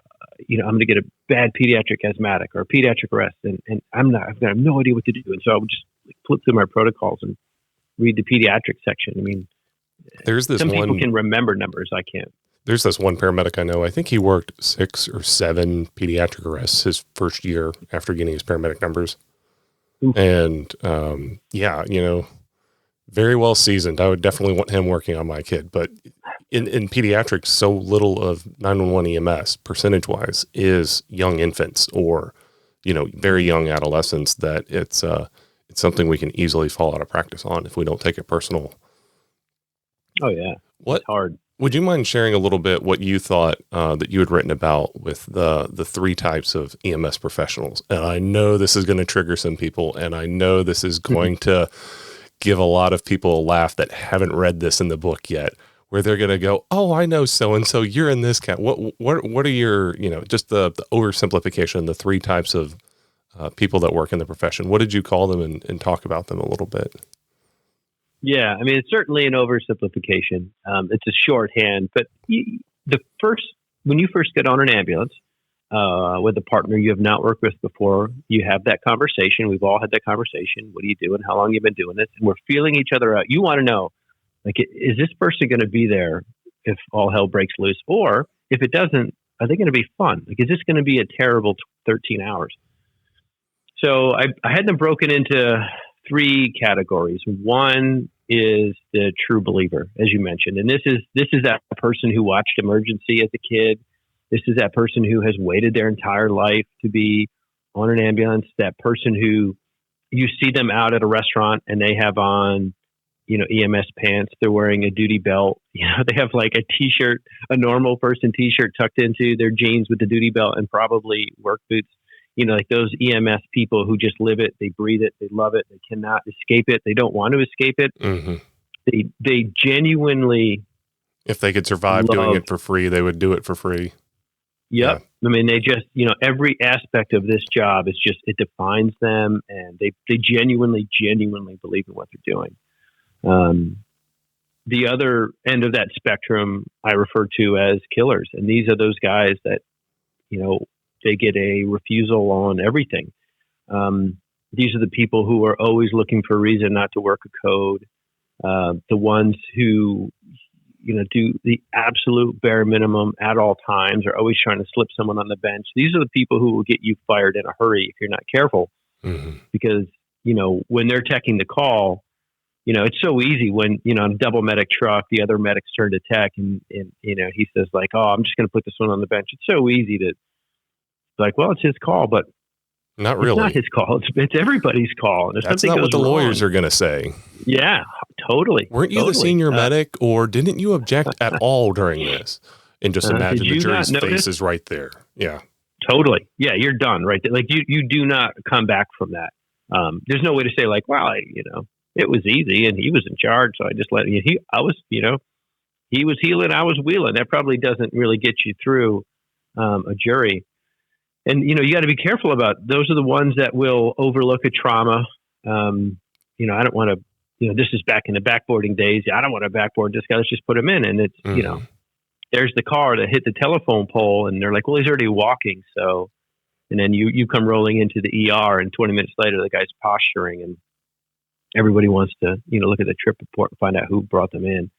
gonna get a bad pediatric asthmatic or a pediatric arrest, and I've got no idea what to do. And so I would just flip through my protocols and read the pediatric section. I mean, there's this some people can remember numbers. I can't. There's this one paramedic I know. I think he worked 6 or 7 pediatric arrests his first year after getting his paramedic numbers. Oof. And very well seasoned. I would definitely want him working on my kid. But in pediatrics, so little of 911 EMS percentage wise is young infants or very young adolescents that it's something we can easily fall out of practice on if we don't take it personal. Oh yeah, it's hard. Would you mind sharing a little bit what you thought that you had written about with the 3 types of EMS professionals? And I know this is going to trigger some people, and I know this is going to give a lot of people a laugh that haven't read this in the book yet, where they're going to go, oh, I know so-and-so, you're in this cat. What are your, just the oversimplification, the 3 types of people that work in the profession? What did you call them and talk about them a little bit? Yeah, I mean, it's certainly an oversimplification. It's a shorthand, but when you first get on an ambulance with a partner you have not worked with before, you have that conversation. We've all had that conversation. What are you doing? How long have you been doing this? And we're feeling each other out. You want to know, like, is this person going to be there if all hell breaks loose? Or if it doesn't, are they going to be fun? Like, is this going to be a terrible 13 hours? So I had them broken into 3 categories. One is the true believer, as you mentioned. And this is that person who watched Emergency as a kid. This is that person who has waited their entire life to be on an ambulance. That person who you see them out at a restaurant and they have on, EMS pants. They're wearing a duty belt. They have like a t-shirt, a normal person t-shirt tucked into their jeans with the duty belt and probably work boots. Like those EMS people who just live it, they breathe it, they love it, they cannot escape it, they don't want to escape it. Mm-hmm. They genuinely, if they could survive doing it for free, they would do it for free. Yep. Yeah. I mean, they just, every aspect of this job is just, it defines them, and they genuinely believe in what they're doing. The other end of that spectrum I refer to as killers, and these are those guys that, they get a refusal on everything. These are the people who are always looking for a reason not to work a code. The ones who, do the absolute bare minimum at all times, are always trying to slip someone on the bench. These are the people who will get you fired in a hurry if you're not careful. Mm-hmm. Because, when they're teching the call, it's so easy when, on a double medic truck, the other medics turn to tech and he says like, oh, I'm just going to put this one on the bench. It's so easy to like, well, it's his call, but not really. It's not his call. It's everybody's call. And if that's something not what the goes lawyers wrong, are going to say. Yeah, totally. Weren't you the senior medic, or didn't you object at all during this? And just imagine the jury's face is right there. Yeah. Totally. Yeah, you're done right there. Like you do not come back from that. There's no way to say like, well, it was easy and he was in charge, so I just let him. He was healing, I was wheeling. That probably doesn't really get you through a jury. And, you got to be careful about those are the ones that will overlook a trauma. I don't want to, this is back in the backboarding days. I don't want to backboard this guy. Let's just put him in. And it's, there's the car that hit the telephone pole and they're like, well, he's already walking. So, and then you come rolling into the ER and 20 minutes later, the guy's posturing and everybody wants to, look at the trip report and find out who brought them in.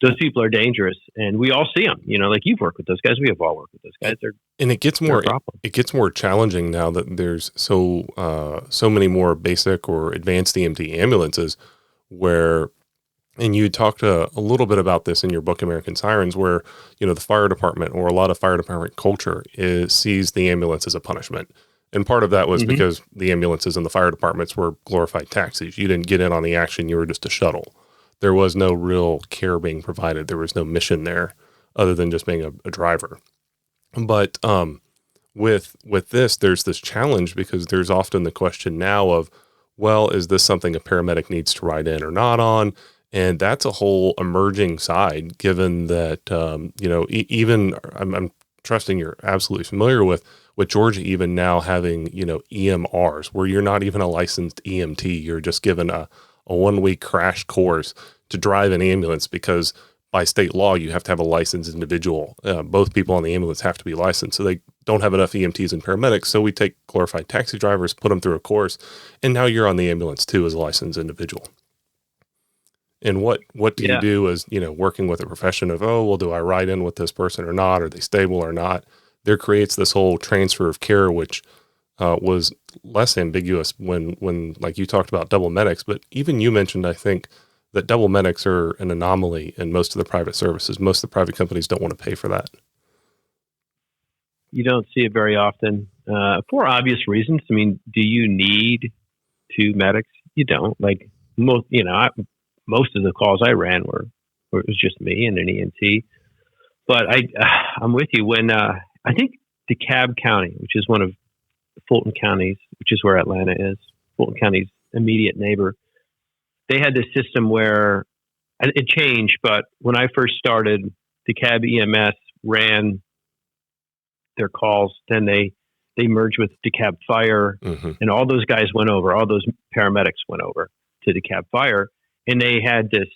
Those people are dangerous and we all see them, like you've worked with those guys. We have all worked with those guys. And it gets more challenging now that there's so many more basic or advanced EMT ambulances and you talked a little bit about this in your book, American Sirens, where, the fire department or a lot of fire department culture sees the ambulance as a punishment. And part of that was because the ambulances and the fire departments were glorified taxis. You didn't get in on the action. You were just a shuttle. There was no real care being provided. There was no mission there other than just being a driver. But with this, there's this challenge because there's often the question now of, well, is this something a paramedic needs to ride in or not on? And that's a whole emerging side, given that, even I'm trusting you're absolutely familiar with Georgia even now having, EMRs where you're not even a licensed EMT. You're just given a 1-week crash course to drive an ambulance because by state law, you have to have a licensed individual. Both people on the ambulance have to be licensed. So they don't have enough EMTs and paramedics. So we take glorified taxi drivers, put them through a course, and now you're on the ambulance too as a licensed individual. And what do you do as, working with a profession of, oh, well, do I ride in with this person or not? Are they stable or not? There creates this whole transfer of care, which was less ambiguous when like you talked about double medics, but even you mentioned, I think, that double medics are an anomaly in most of the private services. Most of the private companies don't want to pay for that. You don't see it very often for obvious reasons. I mean, do you need 2 medics? You don't. Like most of the calls I ran were it was just me and an EMT. But I'm with you when I think DeKalb County, which is one of Fulton counties, which is where Atlanta is, Fulton County's immediate neighbor. They had this system where it changed, but when I first started, DeKalb EMS ran their calls. Then they merged with DeKalb Fire, and all those guys went over. All those paramedics went over to DeKalb Fire, and they had this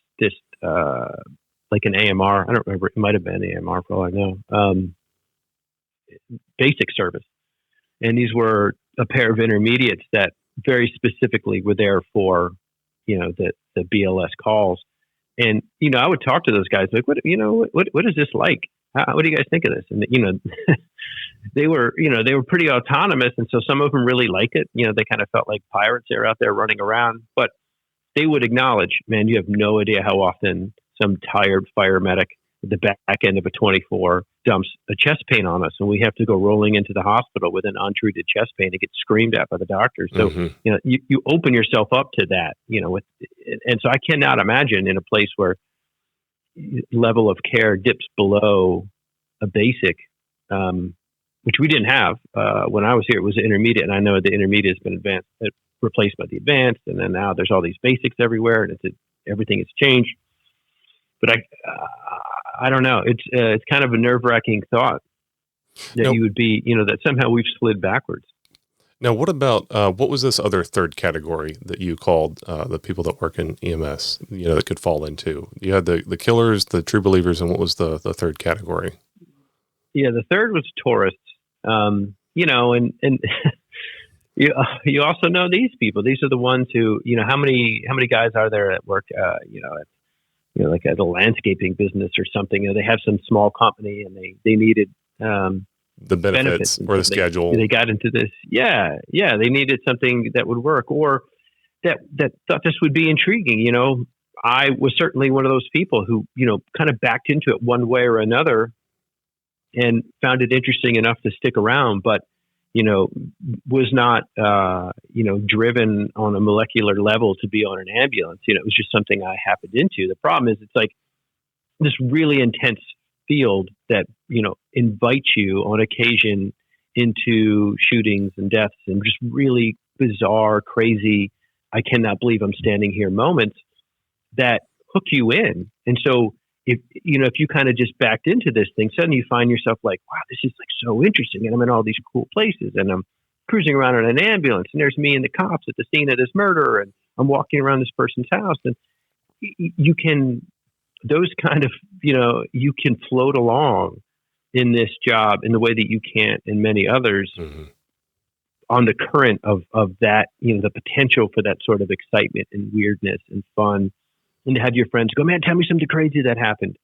like an AMR. I don't remember. It might have been AMR for all I know. Basic service, and these were a pair of intermediates that very specifically were there for the BLS calls. And I would talk to those guys like, what is this like? What do you guys think of this? And they were pretty autonomous, and so some of them really liked it. They kind of felt like pirates. They were out there running around, but they would acknowledge, man, you have no idea how often some tired fire medic at the back end of a 24 dumps a chest pain on us, and we have to go rolling into the hospital with an untreated chest pain and get screamed at by the doctor. So, you open yourself up to that, and so I cannot imagine in a place where level of care dips below a basic, which we didn't have when I was here. It was intermediate, and I know the intermediate has been replaced by the advanced, and then now there's all these basics everywhere, and everything has changed. But I don't know. It's kind of a nerve-wracking thought that you would be, that somehow we've slid backwards. Now, what about what was this other third category that you called the people that work in EMS? That could fall into. You had the killers, the true believers, and what was the third category? Yeah, the third was tourists. And you also know these people. These are the ones who, how many guys are there that work, like at a landscaping business or something. They have some small company and they needed the benefits or the schedule. They got into this. Yeah. They needed something that would work, or that thought this would be intriguing. I was certainly one of those people who, kind of backed into it one way or another and found it interesting enough to stick around, but was not, driven on a molecular level to be on an ambulance. It was just something I happened into. The problem is it's like this really intense field that, invites you on occasion into shootings and deaths and just really bizarre, crazy, I cannot believe I'm standing here moments that hook you in. And so if you kind of just backed into this thing, suddenly you find yourself like, wow, this is like so interesting. And I'm in all these cool places and I'm cruising around in an ambulance and there's me and the cops at the scene of this murder. And I'm walking around this person's house and you can, those kind of, you can float along in this job in the way that you can't in many others on the current of that, the potential for that sort of excitement and weirdness and fun. And to have your friends go, man, tell me something crazy that happened.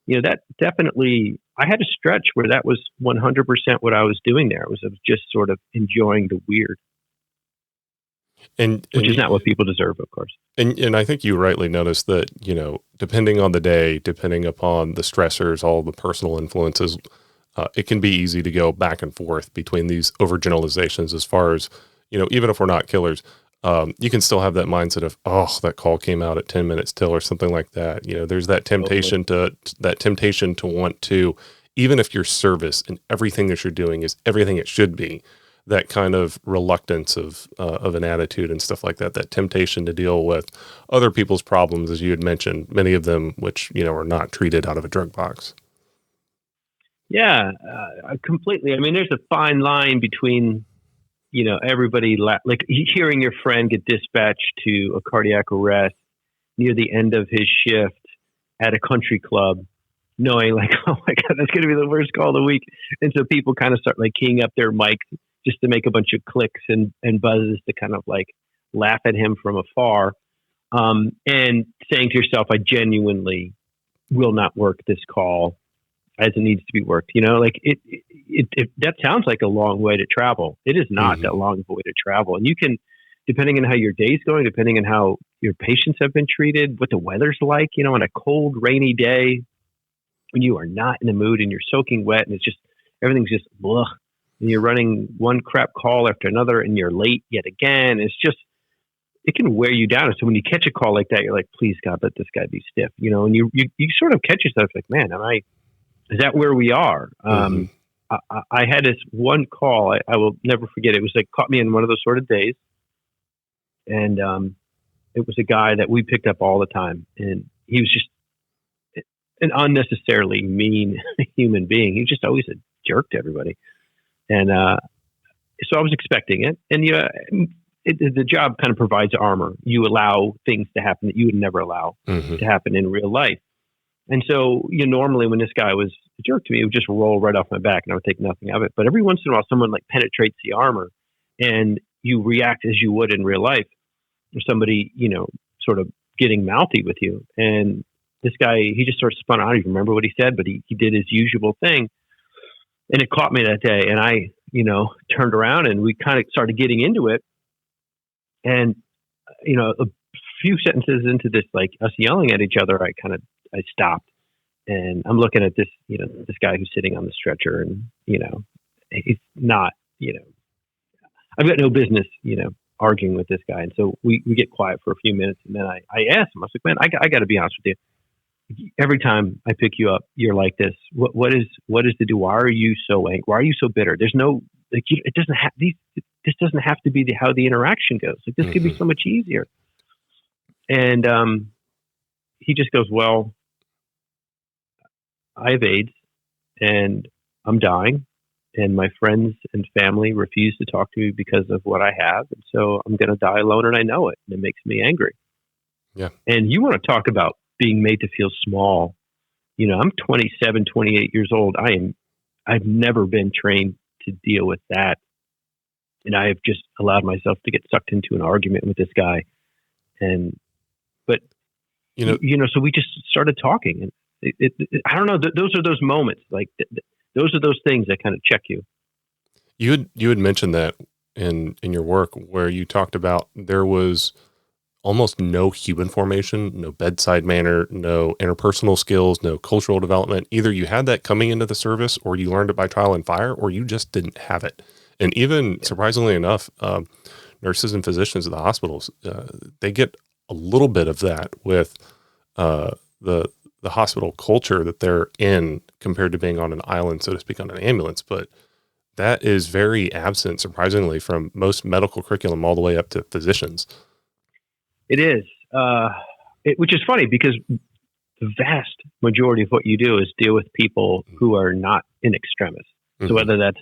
That definitely, I had a stretch where that was 100% what I was doing there. I was just sort of enjoying the weird. Which is not what people deserve, of course. And I think you rightly noticed that, depending on the day, depending upon the stressors, all the personal influences, it can be easy to go back and forth between these overgeneralizations as far as, even if we're not killers, you can still have that mindset of, oh, that call came out at 10 minutes till or something like that. There's that temptation to want to, even if your service and everything that you're doing is everything it should be, that kind of reluctance of an attitude and stuff like that, that temptation to deal with other people's problems, as you had mentioned, many of them, which, are not treated out of a drug box. Yeah, completely. I mean, there's a fine line between, everybody, like hearing your friend get dispatched to a cardiac arrest near the end of his shift at a country club, knowing like, oh my God, that's going to be the worst call of the week. And so people kind of start like keying up their mics just to make a bunch of clicks and buzzes to kind of like laugh at him from afar. And saying to yourself, I genuinely will not work this call as it needs to be worked. Like it that sounds like a long way to travel. It is not that long of a way to travel. And you can, depending on how your day's going, depending on how your patients have been treated, what the weather's like, on a cold, rainy day when you are not in the mood and you're soaking wet and it's just, everything's just blah. And you're running one crap call after another and you're late yet again. It's just, it can wear you down. And so when you catch a call like that, you're like, please God, let this guy be stiff, and you sort of catch yourself like, man, is that where we are? I had this one call, I will never forget. It was like, caught me in one of those sort of days. And it was a guy that we picked up all the time. And he was just an unnecessarily mean human being. He was just always a jerk to everybody. And so I was expecting it. And the job kind of provides armor. You allow things to happen that you would never allow to happen in real life. And so, normally when this guy was a jerk to me, it would just roll right off my back and I would think nothing of it. But every once in a while, someone like penetrates the armor and you react as you would in real life. Or somebody, sort of getting mouthy with you. And this guy, he just sort of spun out. I don't even remember what he said, but he did his usual thing. And it caught me that day. And I, turned around and we kind of started getting into it. And, a few sentences into this, like us yelling at each other, I stopped and I'm looking at this, this guy who's sitting on the stretcher and, he's not, I've got no business, arguing with this guy. And so we get quiet for a few minutes and then I asked him, I was like, man, I got to be honest with you. Every time I pick you up, you're like this. What is the deal? Why are you so angry? Why are you so bitter? There's no, like, it doesn't have this doesn't have to be how the interaction goes. Like this could be so much easier. And, he just goes, well, I have AIDS and I'm dying and my friends and family refuse to talk to me because of what I have. And so I'm going to die alone and I know it. And it makes me angry. Yeah. And you want to talk about being made to feel small. I'm 27, 28 years old. I've never been trained to deal with that And I have just allowed myself to get sucked into an argument with this guy. But so we just started talking, and I don't know. Those are those moments, like those are those things that kind of check you. You had mentioned that in your work where you talked about there was almost no human formation, no bedside manner, no interpersonal skills, no cultural development. Either you had that coming into the service, or you learned it by trial and fire, or you just didn't have it. And even surprisingly enough, nurses and physicians at the hospitals, they get a little bit of that with the hospital culture that they're in compared to being on an island, so to speak, on an ambulance. But that is very absent, surprisingly, from most medical curriculum all the way up to physicians. It is, which is funny because the vast majority of what you do is deal with people who are not in extremis. So whether that's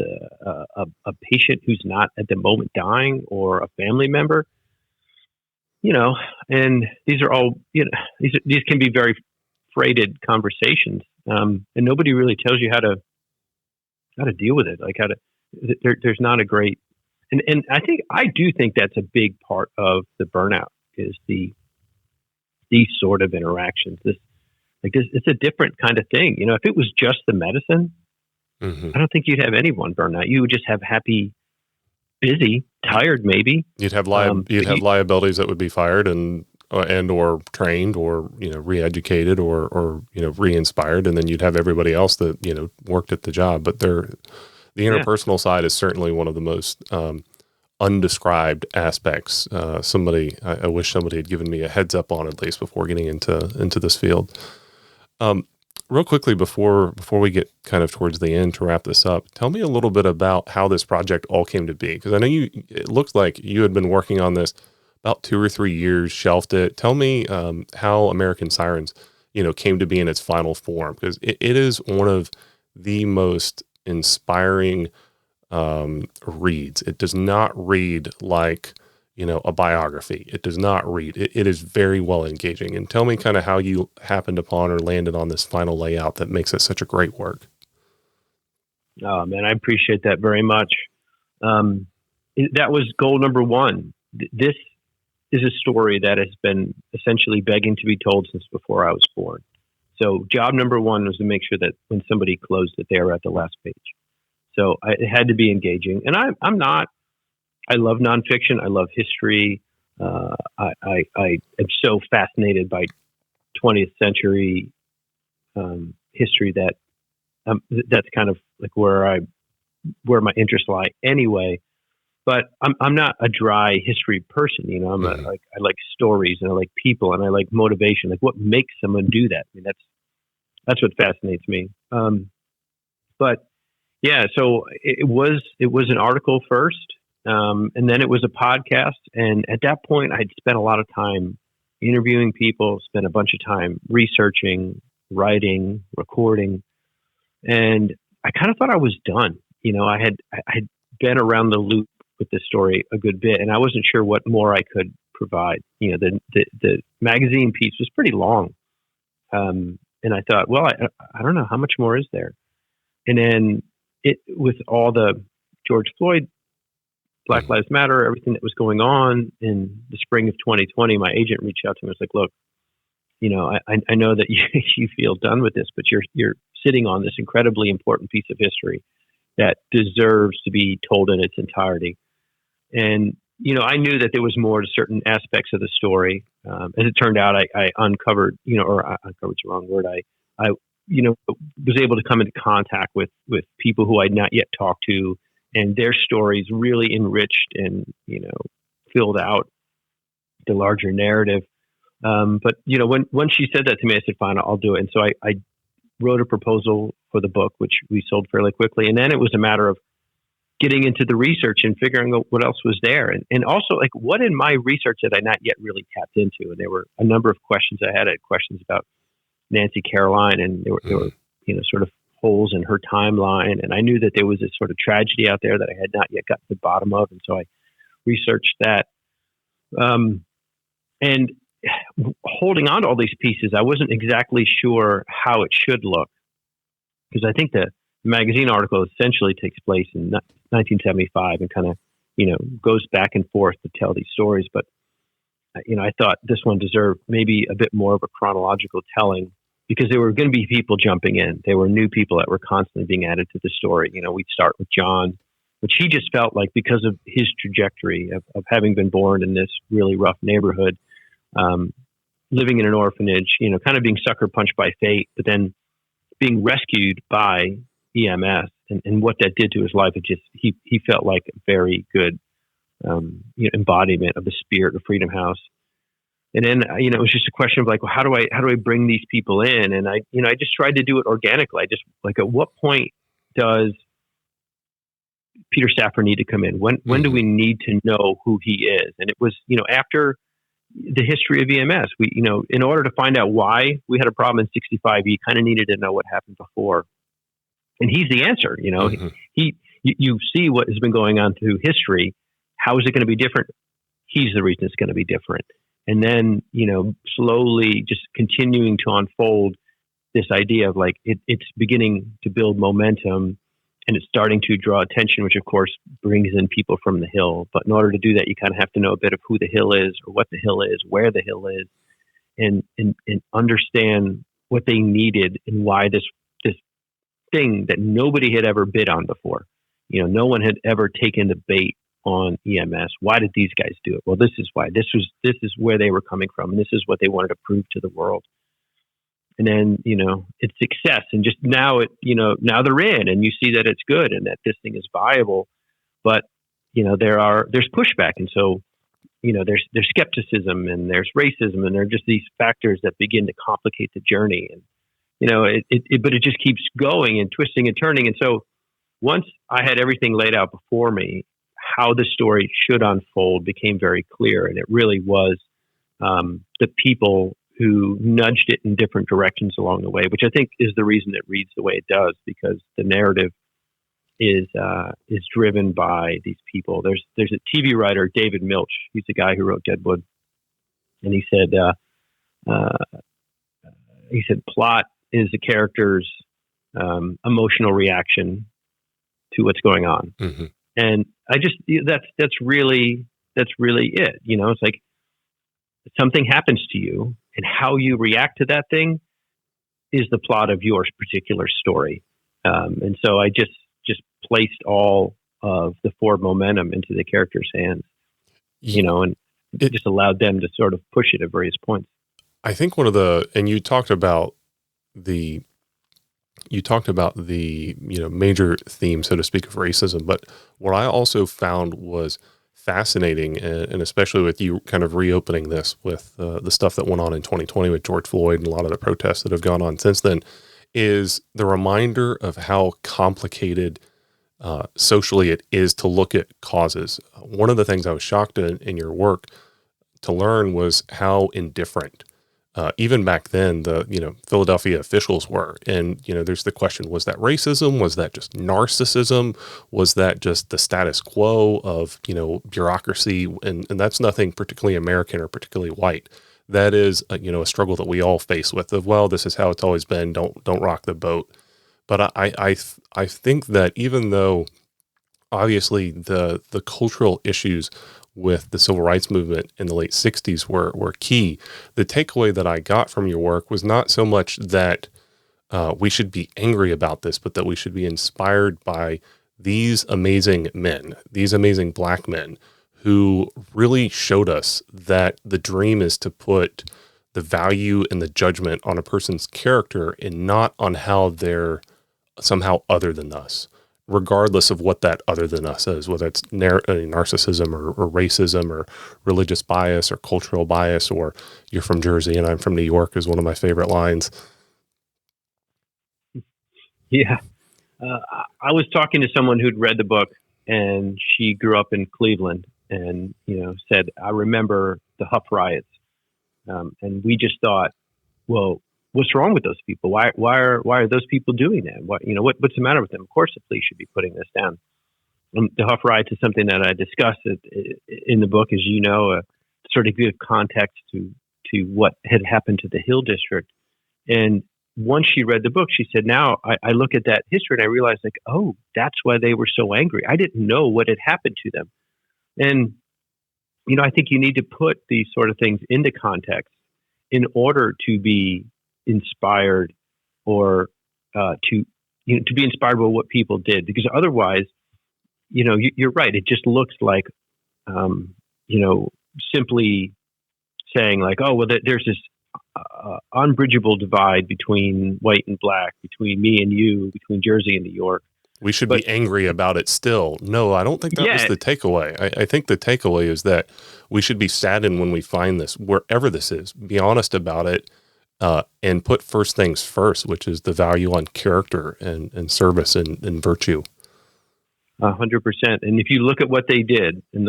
a patient who's not at the moment dying or a family member, and these are all, these can be very freighted conversations, and nobody really tells you how to deal with it. Like there's not a great, and I do think that's a big part of the burnout is these sort of interactions. It's a different kind of thing. If it was just the medicine, I don't think you'd have anyone burn out. You would just have happy, busy, tired, maybe. You'd have liabilities that would be fired and or trained or re-educated or re-inspired, and then you'd have everybody else that worked at the job. But the interpersonal side is certainly one of the most undescribed aspects. I wish somebody had given me a heads up on at least before getting into this field. Real quickly before we get kind of towards the end to wrap this up, tell me a little bit about how this project all came to be. Because I know it looked like you had been working on this about 2 or 3 years, shelved it. Tell me how American Sirens, came to be in its final form, because it is one of the most inspiring reads. It does not read like a biography. It does not read. It is very well engaging. And tell me kind of how you happened upon or landed on this final layout that makes it such a great work. Oh man, I appreciate that very much. That was goal number one. This is a story that has been essentially begging to be told since before I was born. So job number one was to make sure that when somebody closed it, they were at the last page. So it had to be engaging. And I love nonfiction. I love history. I am so fascinated by 20th century history that that's kind of like where my interests lie anyway. But I'm not a dry history person. I like stories and I like people and I like motivation. Like what makes someone do that? I mean, that's what fascinates me. But yeah, so it was an article first. And then it was a podcast. And at that point, I'd spent a lot of time interviewing people, spent a bunch of time researching, writing, recording. And I kind of thought I was done. I had been around the loop with this story a good bit, and I wasn't sure what more I could provide. The magazine piece was pretty long. And I thought, well, I don't know, how much more is there? And then with all the George Floyd, Black Lives Matter, everything that was going on in the spring of 2020, my agent reached out to me and was like, look, I know that you feel done with this, but you're sitting on this incredibly important piece of history that deserves to be told in its entirety. And, I knew that there was more to certain aspects of the story. As it turned out, I uncovered, uncovered's the wrong word. I was able to come into contact with people who I'd not yet talked to, and their stories really enriched and, filled out the larger narrative. But when she said that to me, I said, fine, I'll do it. And so I wrote a proposal for the book, which we sold fairly quickly. And then it was a matter of getting into the research and figuring out what else was there. And also, like, what in my research had I not yet really tapped into? And there were a number of questions I had. I had questions about Nancy Caroline, and there were sort of holes in her timeline. And I knew that there was this sort of tragedy out there that I had not yet got to the bottom of. And so I researched that. And holding on to all these pieces, I wasn't exactly sure how it should look, because I think the magazine article essentially takes place in 1975 and kind of, goes back and forth to tell these stories. But, I thought this one deserved maybe a bit more of a chronological telling, because there were going to be people jumping in. There were new people that were constantly being added to the story. We'd start with John, which he just felt like, because of his trajectory of having been born in this really rough neighborhood, living in an orphanage, kind of being sucker punched by fate, but then being rescued by EMS, and what that did to his life. He felt like a very good embodiment of the spirit of Freedom House. And then, it was just a question of like, well, how do I bring these people in? And I just tried to do it organically. I just like, at what point does Peter Safar need to come in? When do we need to know who he is? And it was, after the history of EMS, we, in order to find out why we had a problem in 65, you kind of needed to know what happened before. And he's the answer. You see what has been going on through history. How is it going to be different? He's the reason it's going to be different. And then, slowly just continuing to unfold this idea of like, it's beginning to build momentum, and it's starting to draw attention, which of course brings in people from the Hill. But in order to do that, you kind of have to know a bit of who the Hill is, or what the Hill is, where the Hill is, and understand what they needed and why this thing that nobody had ever bid on before. No one had ever taken the bait on EMS. Why did these guys do it? Well, this is why. This is where they were coming from, and this is what they wanted to prove to the world. And then, it's success, and just now now they're in, and you see that it's good and that this thing is viable. But there's pushback, and so there's skepticism, and there's racism, and there are just these factors that begin to complicate the journey. And but it just keeps going and twisting and turning. And so once I had everything laid out before me, how the story should unfold became very clear. And it really was the people who nudged it in different directions along the way, which I think is the reason it reads the way it does, because the narrative is driven by these people. There's a TV writer, David Milch. He's the guy who wrote Deadwood. And he said plot is the character's emotional reaction to what's going on. Mm-hmm. And that's really it. It's like something happens to you, and how you react to that thing is the plot of your particular story. And so I just placed all of the forward momentum into the character's hands, and it just allowed them to sort of push it at various points. I think and you talked about the major theme, so to speak, of racism. But what I also found was fascinating, and especially with you kind of reopening this with the stuff that went on in 2020 with George Floyd and a lot of the protests that have gone on since then, is the reminder of how complicated socially it is to look at causes. One of the things I was shocked in your work to learn was how indifferent even back then, the Philadelphia officials were. And there's the question: was that racism? Was that just narcissism? Was that just the status quo of bureaucracy? And that's nothing particularly American or particularly white. That is a struggle that we all face with. Of, well, this is how it's always been. Don't rock the boat. But I think that even though obviously the cultural issues with the civil rights movement in the late 60s were key, the takeaway that I got from your work was not so much that we should be angry about this, but that we should be inspired by these amazing men, these amazing Black men who really showed us that the dream is to put the value and the judgment on a person's character and not on how they're somehow other than us, regardless of what that other than us is, whether it's narcissism or racism or religious bias or cultural bias, or you're from Jersey and I'm from New York is one of my favorite lines. Yeah. I was talking to someone who'd read the book, and she grew up in Cleveland, and, said, I remember the Huff riots. And we just thought, well, what's wrong with those people? Why are those people doing that? What's the matter with them? Of course, the police should be putting this down. The Huff riots is something that I discussed in the book, as sort of give context to what had happened to the Hill District. And once she read the book, she said, now I look at that history and I realized, oh, that's why they were so angry. I didn't know what had happened to them. And, I think you need to put these sort of things into context in order to be inspired or to be inspired by what people did, because otherwise, you're right. It just looks like, simply saying like, oh, well, there's this unbridgeable divide between white and black, between me and you, between Jersey and New York. We should be angry about it still. No, I don't think that was the takeaway. I think the takeaway is that we should be saddened when we find this, wherever this is. Be honest about it, and put first things first, which is the value on character and service and virtue. 100%. And if you look at what they did and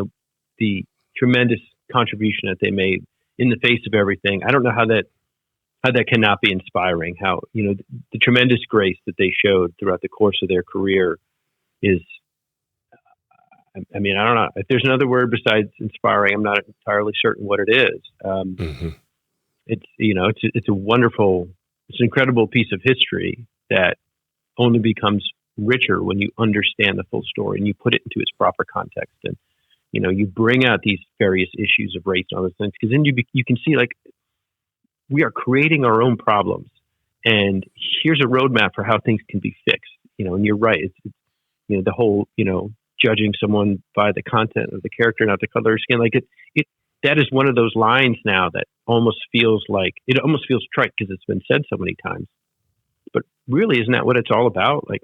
the tremendous contribution that they made in the face of everything, I don't know how that cannot be inspiring. How, the tremendous grace that they showed throughout the course of their career is, I don't know if there's another word besides inspiring. I'm not entirely certain what it is. It's, it's a wonderful, it's an incredible piece of history that only becomes richer when you understand the full story and you put it into its proper context. And, you bring out these various issues of race and all those things, because then you can see, like, we are creating our own problems, and here's a roadmap for how things can be fixed. And you're right. It's the whole, judging someone by the content of the character, not the color of skin. Like that is one of those lines now that almost feels trite because it's been said so many times. But really, isn't that what it's all about? Like,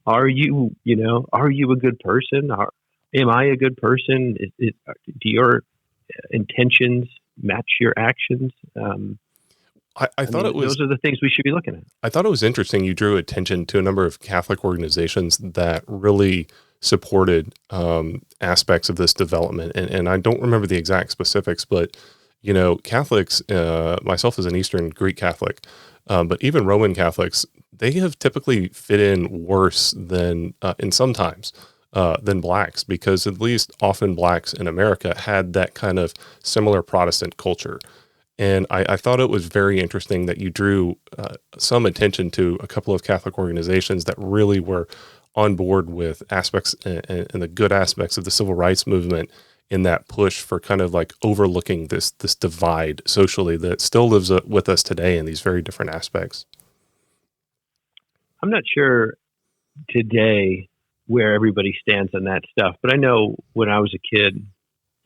are you a good person? Am I a good person? Do your intentions match your actions? I thought it was. Those are the things we should be looking at. I thought it was interesting. You drew attention to a number of Catholic organizations that really supported aspects of this development, and I don't remember the exact specifics, but Catholics, myself as an Eastern Greek Catholic, but even Roman Catholics, they have typically fit in worse than sometimes than blacks, because at least often blacks in America had that kind of similar Protestant culture. And I thought it was very interesting that you drew some attention to a couple of Catholic organizations that really were on board with aspects and the good aspects of the civil rights movement, in that push for kind of like overlooking this divide socially that still lives with us today in these very different aspects. I'm not sure today where everybody stands on that stuff, but I know when I was a kid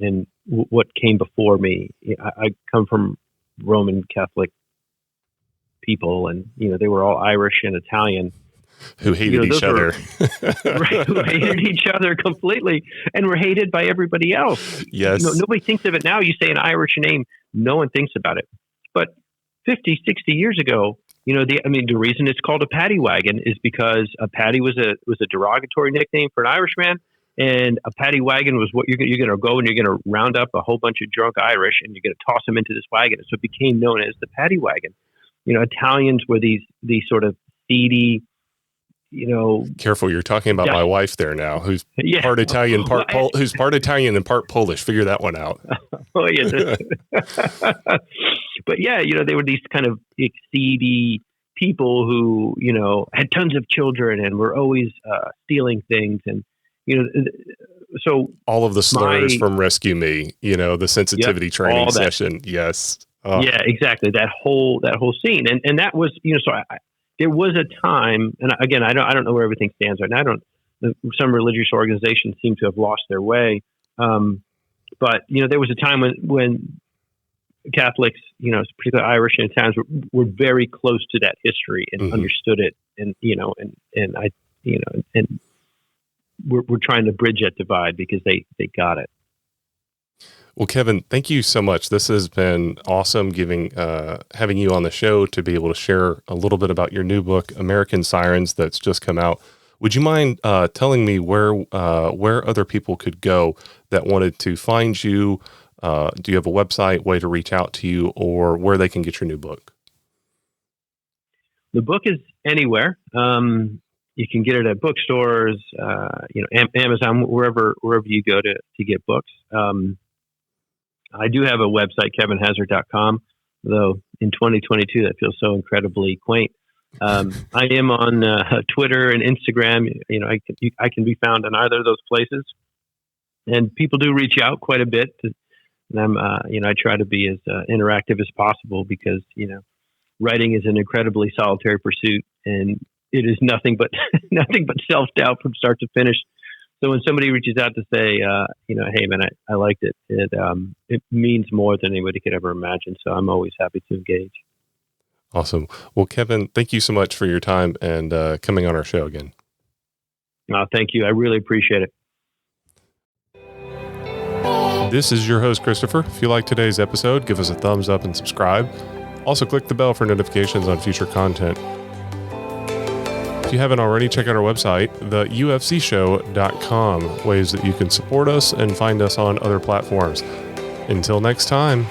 and what came before me, I come from Roman Catholic people, and they were all Irish and Italian who hated each other. Right, who hated each other completely and were hated by everybody else. Yes. Nobody thinks of it now. You say an Irish name, no one thinks about it. But 50, 60 years ago, the reason it's called a paddy wagon is because a paddy was a derogatory nickname for an Irishman, and a paddy wagon was what you're going to go and you're going to round up a whole bunch of drunk Irish and you're going to toss them into this wagon. So it became known as the paddy wagon. Italians were these sort of seedy, Careful, you're talking about my wife there now, who's part Italian, who's part Italian and part Polish. Figure that one out. Oh yeah. But yeah, they were these kind of seedy people who, had tons of children and were always stealing things, and so all of the slurs from Rescue Me, the sensitivity training session. Yes. Yeah, exactly. That whole scene, and that was, there was a time, and again, I don't know where everything stands right now. Some religious organizations seem to have lost their way, but there was a time when Catholics, particularly Irish and Italians, were very close to that history and understood it, and we're trying to bridge that divide because they got it. Well, Kevin, thank you so much. This has been awesome having you on the show to be able to share a little bit about your new book, American Sirens, that's just come out. Would you mind telling me where other people could go that wanted to find you? Do you have a website, way to reach out to you, or where they can get your new book? The book is anywhere. You can get it at bookstores, Amazon, wherever you go to get books. I do have a website, kevinhazzard.com, though in 2022, that feels so incredibly quaint. I am on Twitter and Instagram. I can be found on either of those places. and people do reach out quite a bit. And I'm, I try to be as interactive as possible because, writing is an incredibly solitary pursuit, and it is nothing but self-doubt from start to finish. So when somebody reaches out to say, hey man, I liked it, it means more than anybody could ever imagine. So I'm always happy to engage. Awesome. Well, Kevin, thank you so much for your time and coming on our show again. Thank you. I really appreciate it. This is your host, Christopher. If you like today's episode, give us a thumbs up and subscribe. Also, click the bell for notifications on future content. If you haven't already, check out our website, theufcshow.com, ways that you can support us and find us on other platforms. Until next time.